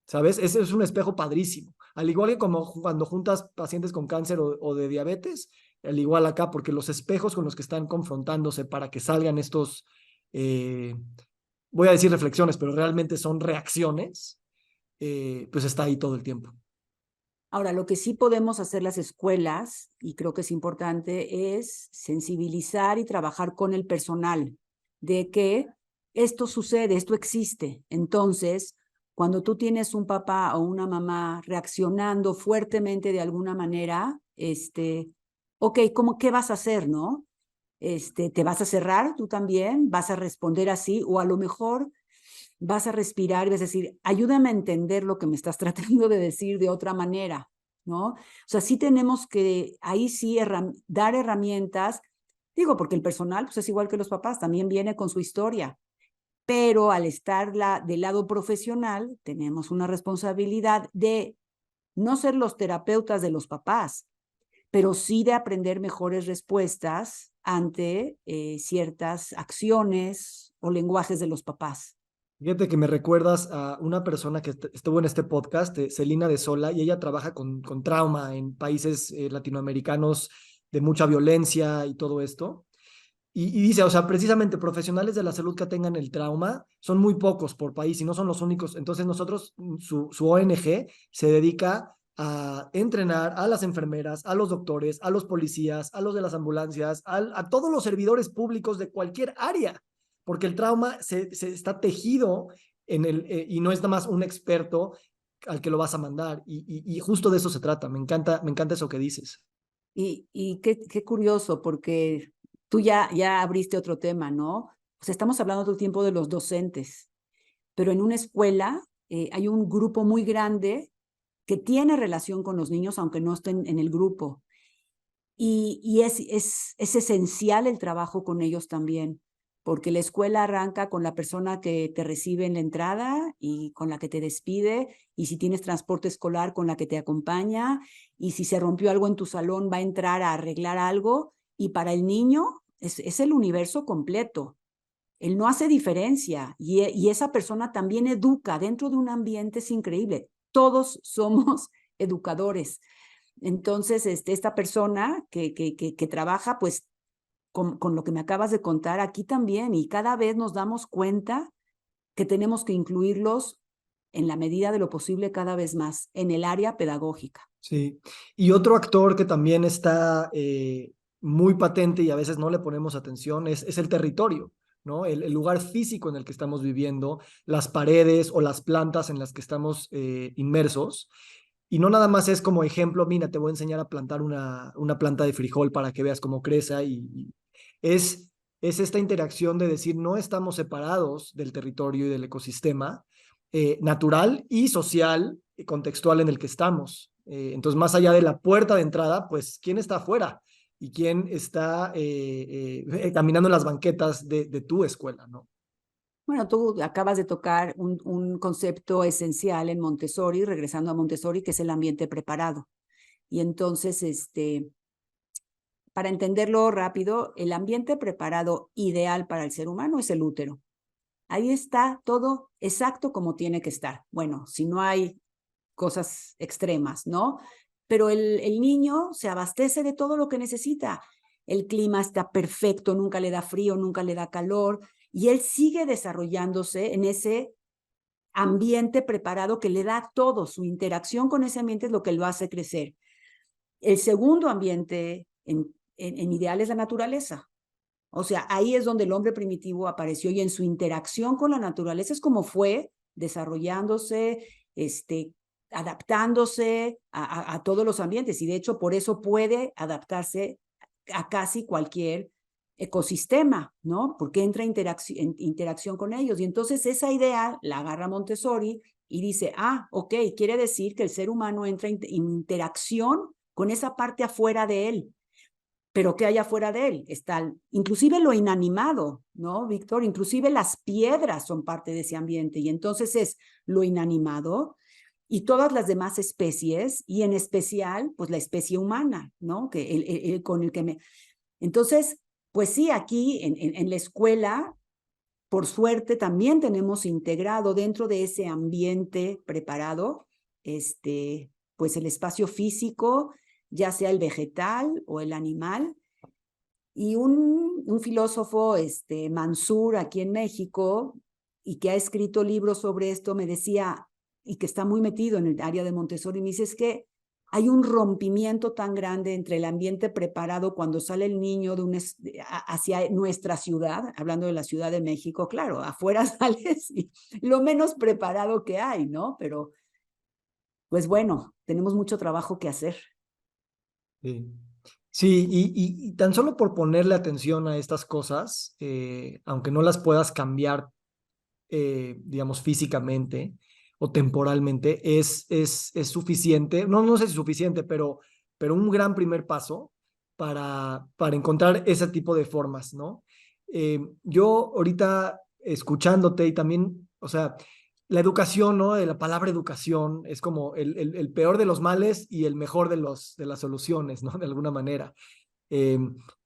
¿sabes? Ese es un espejo padrísimo. Al igual que como cuando juntas pacientes con cáncer o de diabetes, al igual acá, porque los espejos con los que están confrontándose para que salgan estos, eh, voy a decir reflexiones, pero realmente son reacciones, pues está ahí todo el tiempo. Ahora, lo que sí podemos hacer las escuelas, y creo que es importante, es sensibilizar y trabajar con el personal de que esto sucede, esto existe. Entonces, cuando tú tienes un papá o una mamá reaccionando fuertemente de alguna manera, ok, ¿qué vas a hacer, no? ¿Te vas a cerrar tú también? ¿Vas a responder así? O a lo mejor vas a respirar y vas a decir, ayúdame a entender lo que me estás tratando de decir de otra manera, ¿no? O sea, sí tenemos que, ahí sí, dar herramientas, digo, porque el personal, pues es igual que los papás, también viene con su historia, pero al estar del lado profesional, tenemos una responsabilidad de no ser los terapeutas de los papás, pero sí de aprender mejores respuestas ante ciertas acciones o lenguajes de los papás. Fíjate que me recuerdas a una persona que estuvo en este podcast, Celina de Sola, y ella trabaja con trauma en países latinoamericanos de mucha violencia y todo esto. Y dice, o sea, precisamente profesionales de la salud que tengan el trauma son muy pocos por país y no son los únicos. Entonces nosotros, su ONG se dedica a entrenar a las enfermeras, a los doctores, a los policías, a los de las ambulancias, a todos los servidores públicos de cualquier área, porque el trauma se está tejido y no es nada más un experto al que lo vas a mandar. Y justo de eso se trata. Me encanta eso que dices. Y qué curioso, porque tú ya abriste otro tema, ¿no? O sea, estamos hablando todo el tiempo de los docentes, pero en una escuela, hay un grupo muy grande que tiene relación con los niños, aunque no estén en el grupo. Y es esencial el trabajo con ellos también, porque la escuela arranca con la persona que te recibe en la entrada y con la que te despide, y si tienes transporte escolar, con la que te acompaña, y si se rompió algo en tu salón, va a entrar a arreglar algo, y para el niño es el universo completo. Él no hace diferencia, y esa persona también educa dentro de un ambiente, es increíble. Todos somos educadores. Entonces, esta persona que trabaja, pues, con lo que me acabas de contar aquí también, y cada vez nos damos cuenta que tenemos que incluirlos en la medida de lo posible cada vez más en el área pedagógica. Sí. Y otro actor que también está muy patente y a veces no le ponemos atención es el territorio, ¿no? El lugar físico en el que estamos viviendo, las paredes o las plantas en las que estamos inmersos. Y no nada más es como ejemplo, mira, te voy a enseñar a plantar una planta de frijol para que veas cómo crece. Es esta interacción de decir, no estamos separados del territorio y del ecosistema natural y social y contextual en el que estamos. Entonces, más allá de la puerta de entrada, pues, ¿quién está afuera? Y quién está caminando en las banquetas de tu escuela, ¿no? Bueno, tú acabas de tocar un concepto esencial en Montessori, regresando a Montessori, que es el ambiente preparado. Y entonces, para entenderlo rápido, el ambiente preparado ideal para el ser humano es el útero. Ahí está todo exacto como tiene que estar. Bueno, si no hay cosas extremas, ¿no? Pero el niño se abastece de todo lo que necesita. El clima está perfecto, nunca le da frío, nunca le da calor, y él sigue desarrollándose en ese ambiente preparado que le da todo. Su interacción con ese ambiente es lo que lo hace crecer. El segundo ambiente en ideal es la naturaleza. O sea, ahí es donde el hombre primitivo apareció, y en su interacción con la naturaleza es como fue desarrollándose, adaptándose a todos los ambientes, y de hecho por eso puede adaptarse a casi cualquier ecosistema, ¿no? Porque entra en interacción con ellos. Y entonces esa idea la agarra Montessori y dice, ok, quiere decir que el ser humano entra en interacción con esa parte afuera de él. Pero ¿qué hay afuera de él? Está inclusive lo inanimado, ¿no, Víctor? Inclusive las piedras son parte de ese ambiente, y entonces es lo inanimado y todas las demás especies, y en especial, pues la especie humana, ¿no? Con el que me... Entonces, pues sí, aquí en la escuela, por suerte, también tenemos integrado dentro de ese ambiente preparado, pues el espacio físico, ya sea el vegetal o el animal. Y un filósofo, Mansur, aquí en México, y que ha escrito libros sobre esto, me decía, y que está muy metido en el área de Montessori, me dice, es que hay un rompimiento tan grande entre el ambiente preparado cuando sale el niño hacia nuestra ciudad, hablando de la Ciudad de México, claro, afuera sales y lo menos preparado que hay, ¿no? Pero, pues bueno, tenemos mucho trabajo que hacer. Sí. Sí, y tan solo por ponerle atención a estas cosas, aunque no las puedas cambiar, digamos, físicamente o temporalmente, es suficiente, no sé si suficiente, pero un gran primer paso para encontrar ese tipo de formas, ¿no? Yo ahorita escuchándote y también, o sea, la educación, ¿no? La palabra educación es como el peor de los males y el mejor de las soluciones, ¿no? De alguna manera. Eh,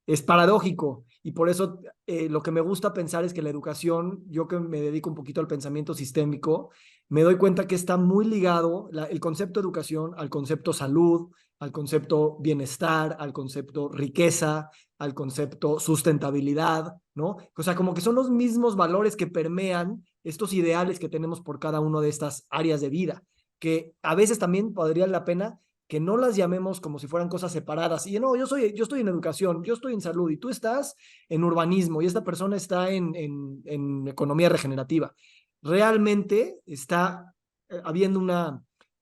es paradójico, y por eso lo que me gusta pensar es que la educación, yo que me dedico un poquito al pensamiento sistémico, me doy cuenta que está muy ligado el concepto educación al concepto salud, al concepto bienestar, al concepto riqueza, al concepto sustentabilidad, ¿no? O sea, como que son los mismos valores que permean estos ideales que tenemos por cada una de estas áreas de vida, que a veces también valdría la pena que no las llamemos como si fueran cosas separadas. Y no, yo estoy en educación, yo estoy en salud, y tú estás en urbanismo, y esta persona está en economía regenerativa. Realmente está habiendo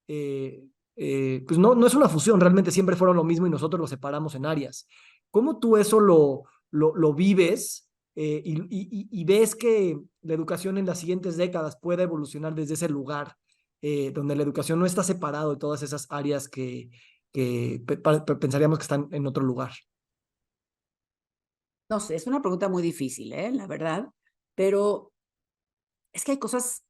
pues no es una fusión, realmente siempre fueron lo mismo y nosotros lo separamos en áreas. ¿Cómo tú eso lo vives y ves que la educación en las siguientes décadas pueda evolucionar desde ese lugar? donde la educación no está separado de todas esas áreas que pensaríamos que están en otro lugar? No sé, es una pregunta muy difícil, la verdad, pero es que hay cosas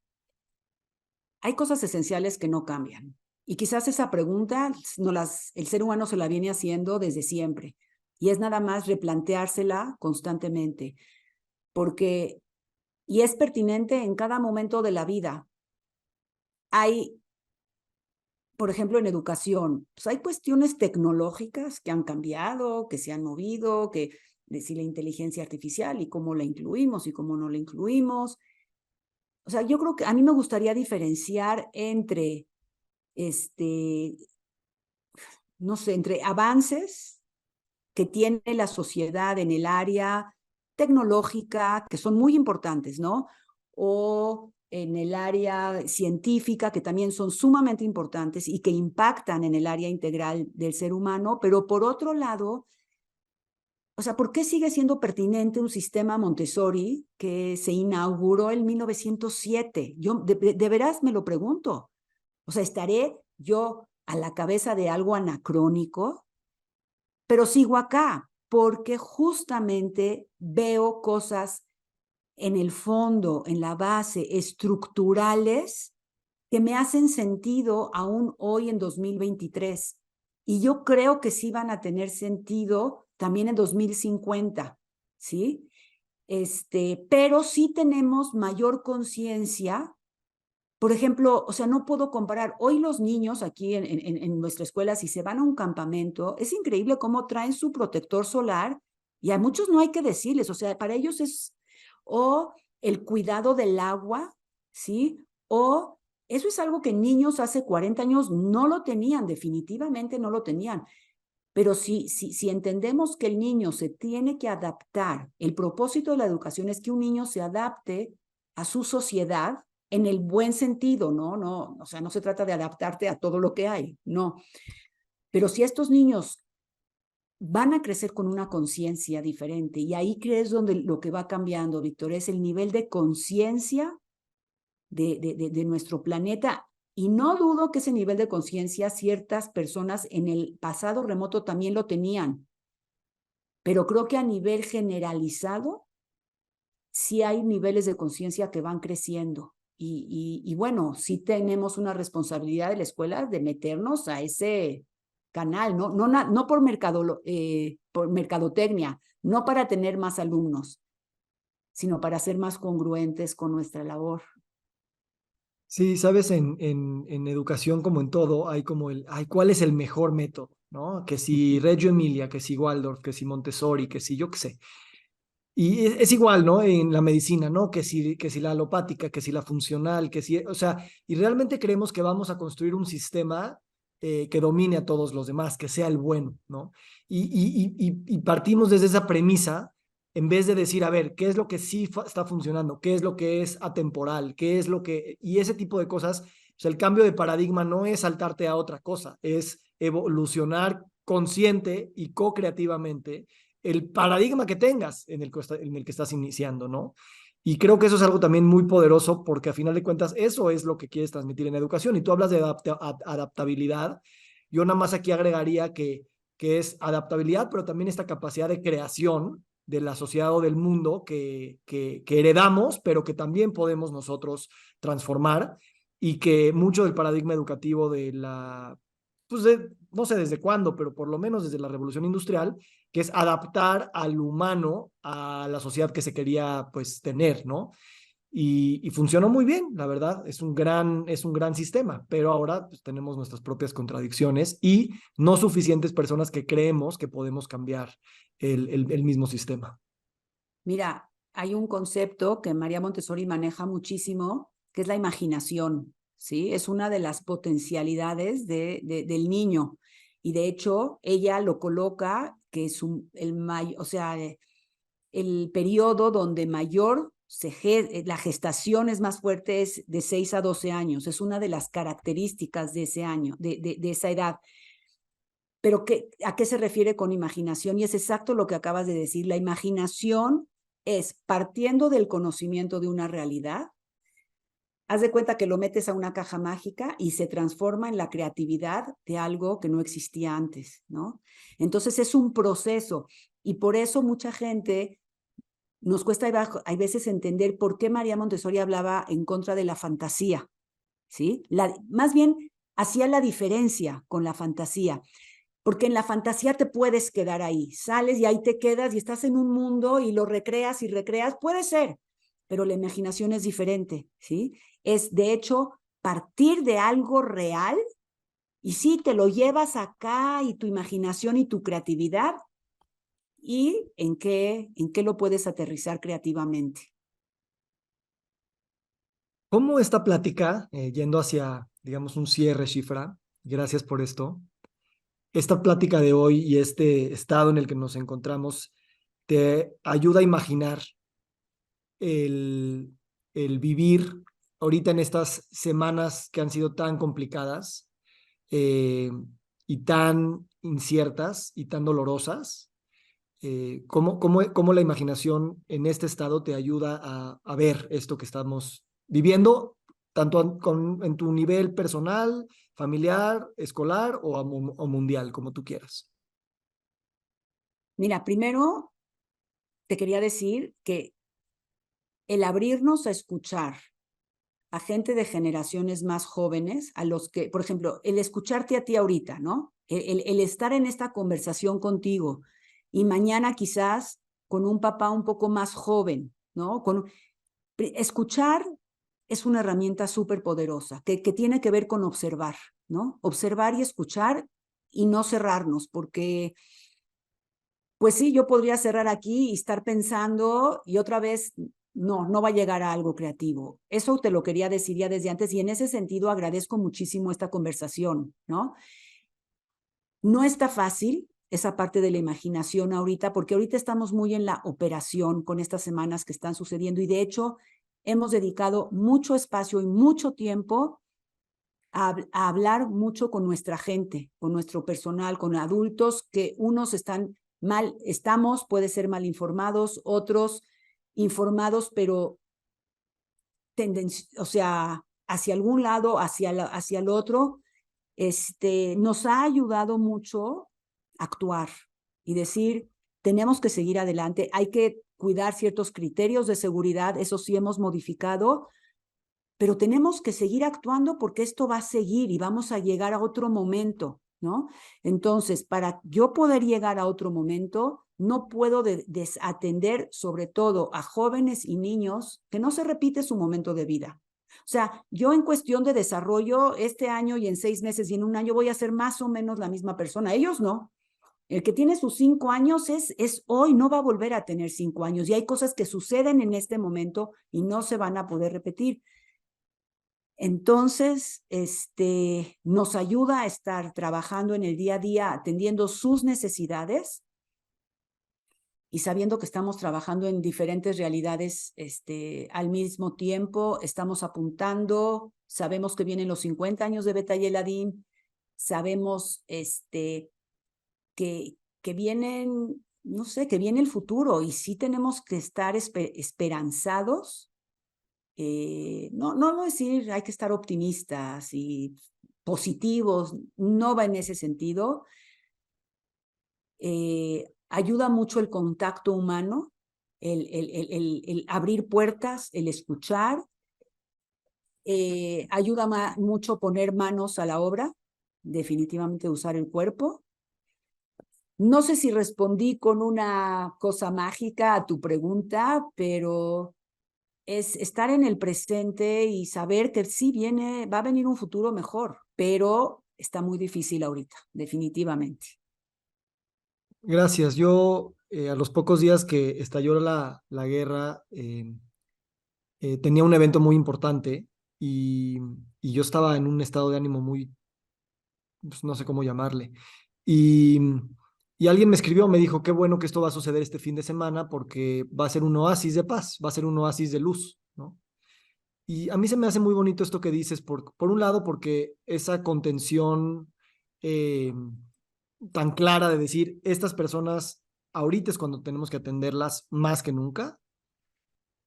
esenciales que no cambian. Y quizás esa pregunta el ser humano se la viene haciendo desde siempre. Y es nada más replanteársela constantemente. Y es pertinente en cada momento de la vida. Hay, por ejemplo, en educación, pues hay cuestiones tecnológicas que han cambiado, que se han movido, que decir la inteligencia artificial y cómo la incluimos y cómo no la incluimos. O sea, yo creo que a mí me gustaría diferenciar entre, no sé, entre avances que tiene la sociedad en el área tecnológica, que son muy importantes, ¿no? O en el área científica, que también son sumamente importantes y que impactan en el área integral del ser humano, pero por otro lado, o sea, ¿por qué sigue siendo pertinente un sistema Montessori que se inauguró en 1907? Yo de veras me lo pregunto. O sea, ¿estaré yo a la cabeza de algo anacrónico? Pero sigo acá porque justamente veo cosas en el fondo, en la base, estructurales, que me hacen sentido aún hoy en 2023. Y yo creo que sí van a tener sentido también en 2050, ¿sí? Pero sí tenemos mayor conciencia. Por ejemplo, o sea, no puedo comparar. Hoy los niños aquí en nuestra escuela, si se van a un campamento, es increíble cómo traen su protector solar y a muchos no hay que decirles, o sea, para ellos o el cuidado del agua, ¿sí? O eso es algo que niños hace 40 años no lo tenían, definitivamente no lo tenían. Pero si entendemos que el niño se tiene que adaptar, el propósito de la educación es que un niño se adapte a su sociedad en el buen sentido, ¿no? No, o sea, no se trata de adaptarte a todo lo que hay, no. Pero si estos niños van a crecer con una conciencia diferente, y ahí es donde lo que va cambiando, Víctor, es el nivel de conciencia de nuestro planeta. Y no dudo que ese nivel de conciencia ciertas personas en el pasado remoto también lo tenían, pero creo que a nivel generalizado sí hay niveles de conciencia que van creciendo. Y bueno, sí tenemos una responsabilidad de la escuela de meternos a ese canal, no por mercadotecnia, no para tener más alumnos, sino para ser más congruentes con nuestra labor. Sí, sabes, en educación como en todo, hay como ¿cuál es el mejor método? ¿No? Que si Reggio Emilia, que si Waldorf, que si Montessori, que si yo qué sé. Y es igual, ¿no? En la medicina, ¿no? Que si la alopática, que si la funcional, o sea, y realmente creemos que vamos a construir un sistema que domine a todos los demás, que sea el bueno, ¿no? Y partimos desde esa premisa en vez de decir, a ver, ¿qué es lo que sí está funcionando? ¿Qué es lo que es atemporal? ¿Qué es lo que... Y ese tipo de cosas, o sea, el cambio de paradigma no es saltarte a otra cosa, es evolucionar consciente y co-creativamente el paradigma que tengas en el que estás iniciando, ¿no? Y creo que eso es algo también muy poderoso porque a final de cuentas eso es lo que quieres transmitir en educación. Y tú hablas de adaptabilidad. Yo nada más aquí agregaría que es adaptabilidad, pero también esta capacidad de creación de la sociedad o del mundo que heredamos, pero que también podemos nosotros transformar y que mucho del paradigma educativo de pues no sé desde cuándo, pero por lo menos desde la revolución industrial, que es adaptar al humano a la sociedad que se quería pues tener, ¿no? Y funcionó muy bien, la verdad, es un gran sistema, pero ahora pues, tenemos nuestras propias contradicciones y no suficientes personas que creemos que podemos cambiar el mismo sistema. Mira, hay un concepto que María Montessori maneja muchísimo, que es la imaginación, ¿sí? Es una de las potencialidades del niño. Y de hecho, ella lo coloca que es el periodo donde la gestación es más fuerte es de 6 a 12 años. Es una de las características de ese año, de esa edad. Pero ¿a qué se refiere con imaginación? Y es exacto lo que acabas de decir. La imaginación es partiendo del conocimiento de una realidad, haz de cuenta que lo metes a una caja mágica y se transforma en la creatividad de algo que no existía antes, ¿no? Entonces es un proceso y por eso mucha gente nos cuesta hay veces entender por qué María Montessori hablaba en contra de la fantasía, ¿sí? Más bien hacía la diferencia con la fantasía, porque en la fantasía te puedes quedar ahí, sales y ahí te quedas y estás en un mundo y lo recreas y recreas, puede ser, pero la imaginación es diferente, ¿sí? Es, de hecho, partir de algo real y sí, te lo llevas acá y tu imaginación y tu creatividad y en qué lo puedes aterrizar creativamente. ¿Cómo esta plática, yendo hacia, digamos, un cierre, Shifra, gracias por esto, esta plática de hoy y este estado en el que nos encontramos te ayuda a imaginar el, el vivir ahorita en estas semanas que han sido tan complicadas eh, y tan inciertas y tan dolorosas? ¿Cómo la imaginación en este estado te ayuda a ver esto que estamos viviendo, tanto en tu nivel personal, familiar, escolar o mundial, como tú quieras? Mira, primero te quería decir que el abrirnos a escuchar a gente de generaciones más jóvenes, a los que, por ejemplo, el escucharte a ti ahorita, ¿no? El estar en esta conversación contigo y mañana quizás con un papá un poco más joven, ¿no? Escuchar es una herramienta súper poderosa que tiene que ver con observar, ¿no? Observar y escuchar y no cerrarnos, porque pues sí, yo podría cerrar aquí y estar pensando y otra vez no va a llegar a algo creativo. Eso te lo quería decir ya desde antes y en ese sentido agradezco muchísimo esta conversación, ¿no? No está fácil esa parte de la imaginación ahorita, porque ahorita estamos muy en la operación con estas semanas que están sucediendo y de hecho hemos dedicado mucho espacio y mucho tiempo a hablar mucho con nuestra gente, con nuestro personal, con adultos que unos puede ser mal informados, otros informados, pero o sea, hacia algún lado, hacia el otro, nos ha ayudado mucho a actuar y decir, tenemos que seguir adelante, hay que cuidar ciertos criterios de seguridad, eso sí hemos modificado, pero tenemos que seguir actuando porque esto va a seguir y vamos a llegar a otro momento, ¿no? Entonces, para yo poder llegar a otro momento, no puedo desatender sobre todo a jóvenes y niños que no se repite su momento de vida. O sea, yo en cuestión de desarrollo, este año y en 6 meses y en un año voy a ser más o menos la misma persona. Ellos no. El que tiene sus 5 años es hoy, no va a volver a tener 5 años. Y hay cosas que suceden en este momento y no se van a poder repetir. Entonces, nos ayuda a estar trabajando en el día a día, atendiendo sus necesidades y sabiendo que estamos trabajando en diferentes realidades al mismo tiempo. Estamos apuntando, sabemos que vienen los 50 años de Beta y Eladín, sabemos que vienen, no sé, que viene el futuro y sí tenemos que estar esperanzados. No decir hay que estar optimistas y positivos, no va en ese sentido. Ayuda mucho el contacto humano, el abrir puertas, el escuchar. Ayuda mucho poner manos a la obra, definitivamente usar el cuerpo. No sé si respondí con una cosa mágica a tu pregunta, pero es estar en el presente y saber que sí va a venir un futuro mejor, pero está muy difícil ahorita, definitivamente. Gracias. Yo, a los pocos días que estalló la guerra, tenía un evento muy importante y yo estaba en un estado de ánimo muy, pues, no sé cómo llamarle. Y, y alguien me escribió, me dijo, qué bueno que esto va a suceder este fin de semana porque va a ser un oasis de paz, va a ser un oasis de luz, ¿no? Y a mí se me hace muy bonito esto que dices, por un lado, porque esa contención eh, tan clara de decir, estas personas, ahorita es cuando tenemos que atenderlas más que nunca.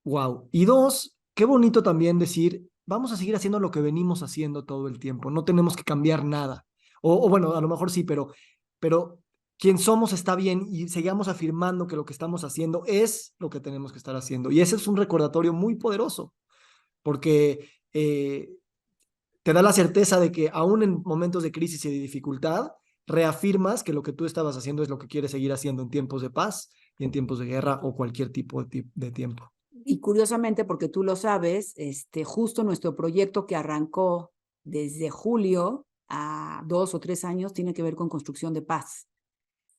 Wow. Y dos, qué bonito también decir, vamos a seguir haciendo lo que venimos haciendo todo el tiempo, no tenemos que cambiar nada. O bueno, a lo mejor sí, pero quien somos está bien y sigamos afirmando que lo que estamos haciendo es lo que tenemos que estar haciendo. Y ese es un recordatorio muy poderoso, porque te da la certeza de que aún en momentos de crisis y de dificultad, reafirmas que lo que tú estabas haciendo es lo que quieres seguir haciendo en tiempos de paz y en tiempos de guerra o cualquier tipo de tiempo. Y curiosamente, porque tú lo sabes, justo nuestro proyecto que arrancó desde julio a 2 o 3 años tiene que ver con construcción de paz.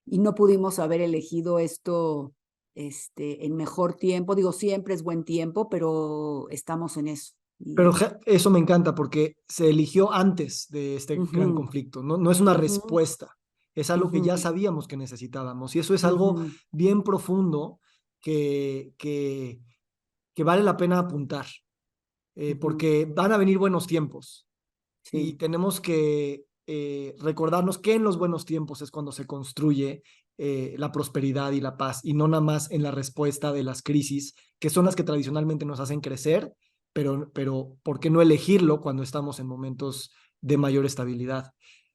Y no pudimos haber elegido esto en mejor tiempo. Digo, siempre es buen tiempo, pero estamos en eso. Pero eso me encanta porque se eligió antes de este gran conflicto. No es una respuesta, es algo que ya sabíamos que necesitábamos. Y eso es algo bien profundo que vale la pena apuntar, porque van a venir buenos tiempos y tenemos que recordarnos que en los buenos tiempos es cuando se construye la prosperidad y la paz, y no nada más en la respuesta de las crisis, que son las que tradicionalmente nos hacen crecer, pero ¿por qué no elegirlo cuando estamos en momentos de mayor estabilidad?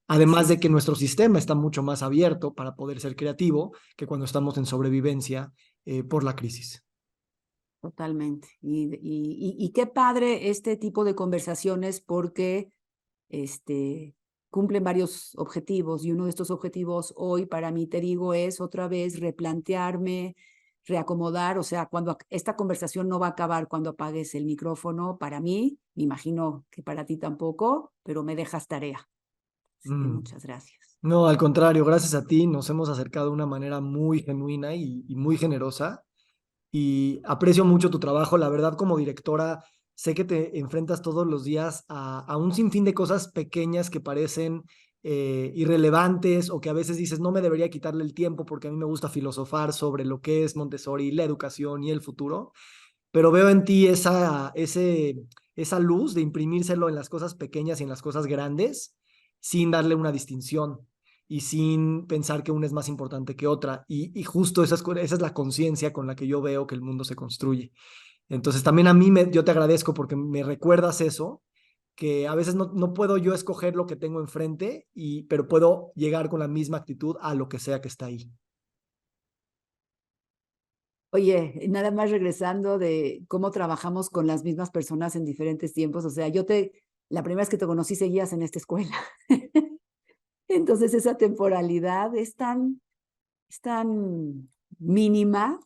Además de que nuestro sistema está mucho más abierto para poder ser creativo que cuando estamos en sobrevivencia por la crisis. Totalmente. Y qué padre este tipo de conversaciones porque cumplen varios objetivos, y uno de estos objetivos hoy para mí, te digo, es otra vez replantearme, reacomodar. O sea, cuando esta conversación no va a acabar cuando apagues el micrófono, para mí, me imagino que para ti tampoco, pero me dejas tarea. Así que muchas gracias. No, al contrario, gracias a ti nos hemos acercado de una manera muy genuina y muy generosa, y aprecio mucho tu trabajo. La verdad, como directora, sé que te enfrentas todos los días a un sinfín de cosas pequeñas que parecen irrelevantes, o que a veces dices, no me debería quitarle el tiempo porque a mí me gusta filosofar sobre lo que es Montessori, la educación y el futuro, pero veo en ti esa luz de imprimírselo en las cosas pequeñas y en las cosas grandes, sin darle una distinción y sin pensar que una es más importante que otra. Y justo esa es la conciencia con la que yo veo que el mundo se construye. Entonces también a mí yo te agradezco porque me recuerdas eso, que a veces no puedo yo escoger lo que tengo enfrente, pero puedo llegar con la misma actitud a lo que sea que está ahí. Oye, nada más regresando de cómo trabajamos con las mismas personas en diferentes tiempos. O sea, la primera vez que te conocí seguías en esta escuela. Entonces esa temporalidad es tan mínima,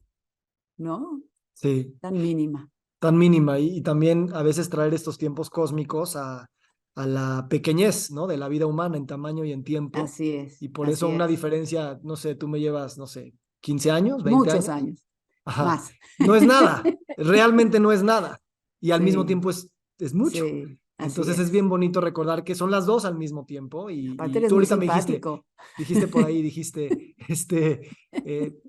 ¿no? Sí. Tan mínima. Tan mínima, y también a veces traer estos tiempos cósmicos a la pequeñez, ¿no? De la vida humana en tamaño y en tiempo. Así es. Y por eso una diferencia, no sé, tú me llevas, no sé, 15 años, 20 Muchos años. años. Ajá. Más. No es nada, realmente no es nada. Y al mismo tiempo es mucho. Sí, Entonces es bien bonito recordar que son las dos al mismo tiempo. Aparte Y eres tú muy ahorita me simpático. dijiste por ahí,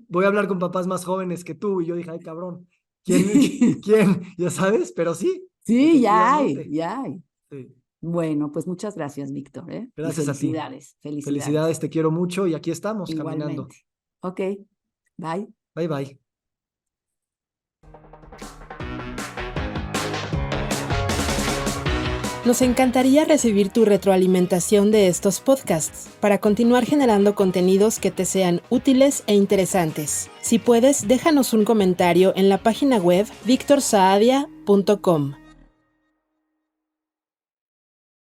voy a hablar con papás más jóvenes que tú. Y yo dije, ay, cabrón, ¿quién? Ya sabes, pero sí. Sí, ya hay. Sí. Bueno, pues muchas gracias, Víctor. Gracias y a ti. felicidades. Felicidades, te quiero mucho y aquí estamos caminando. Igualmente. Ok, bye. Bye, bye. Nos encantaría recibir tu retroalimentación de estos podcasts para continuar generando contenidos que te sean útiles e interesantes. Si puedes, déjanos un comentario en la página web victorsaadia.com.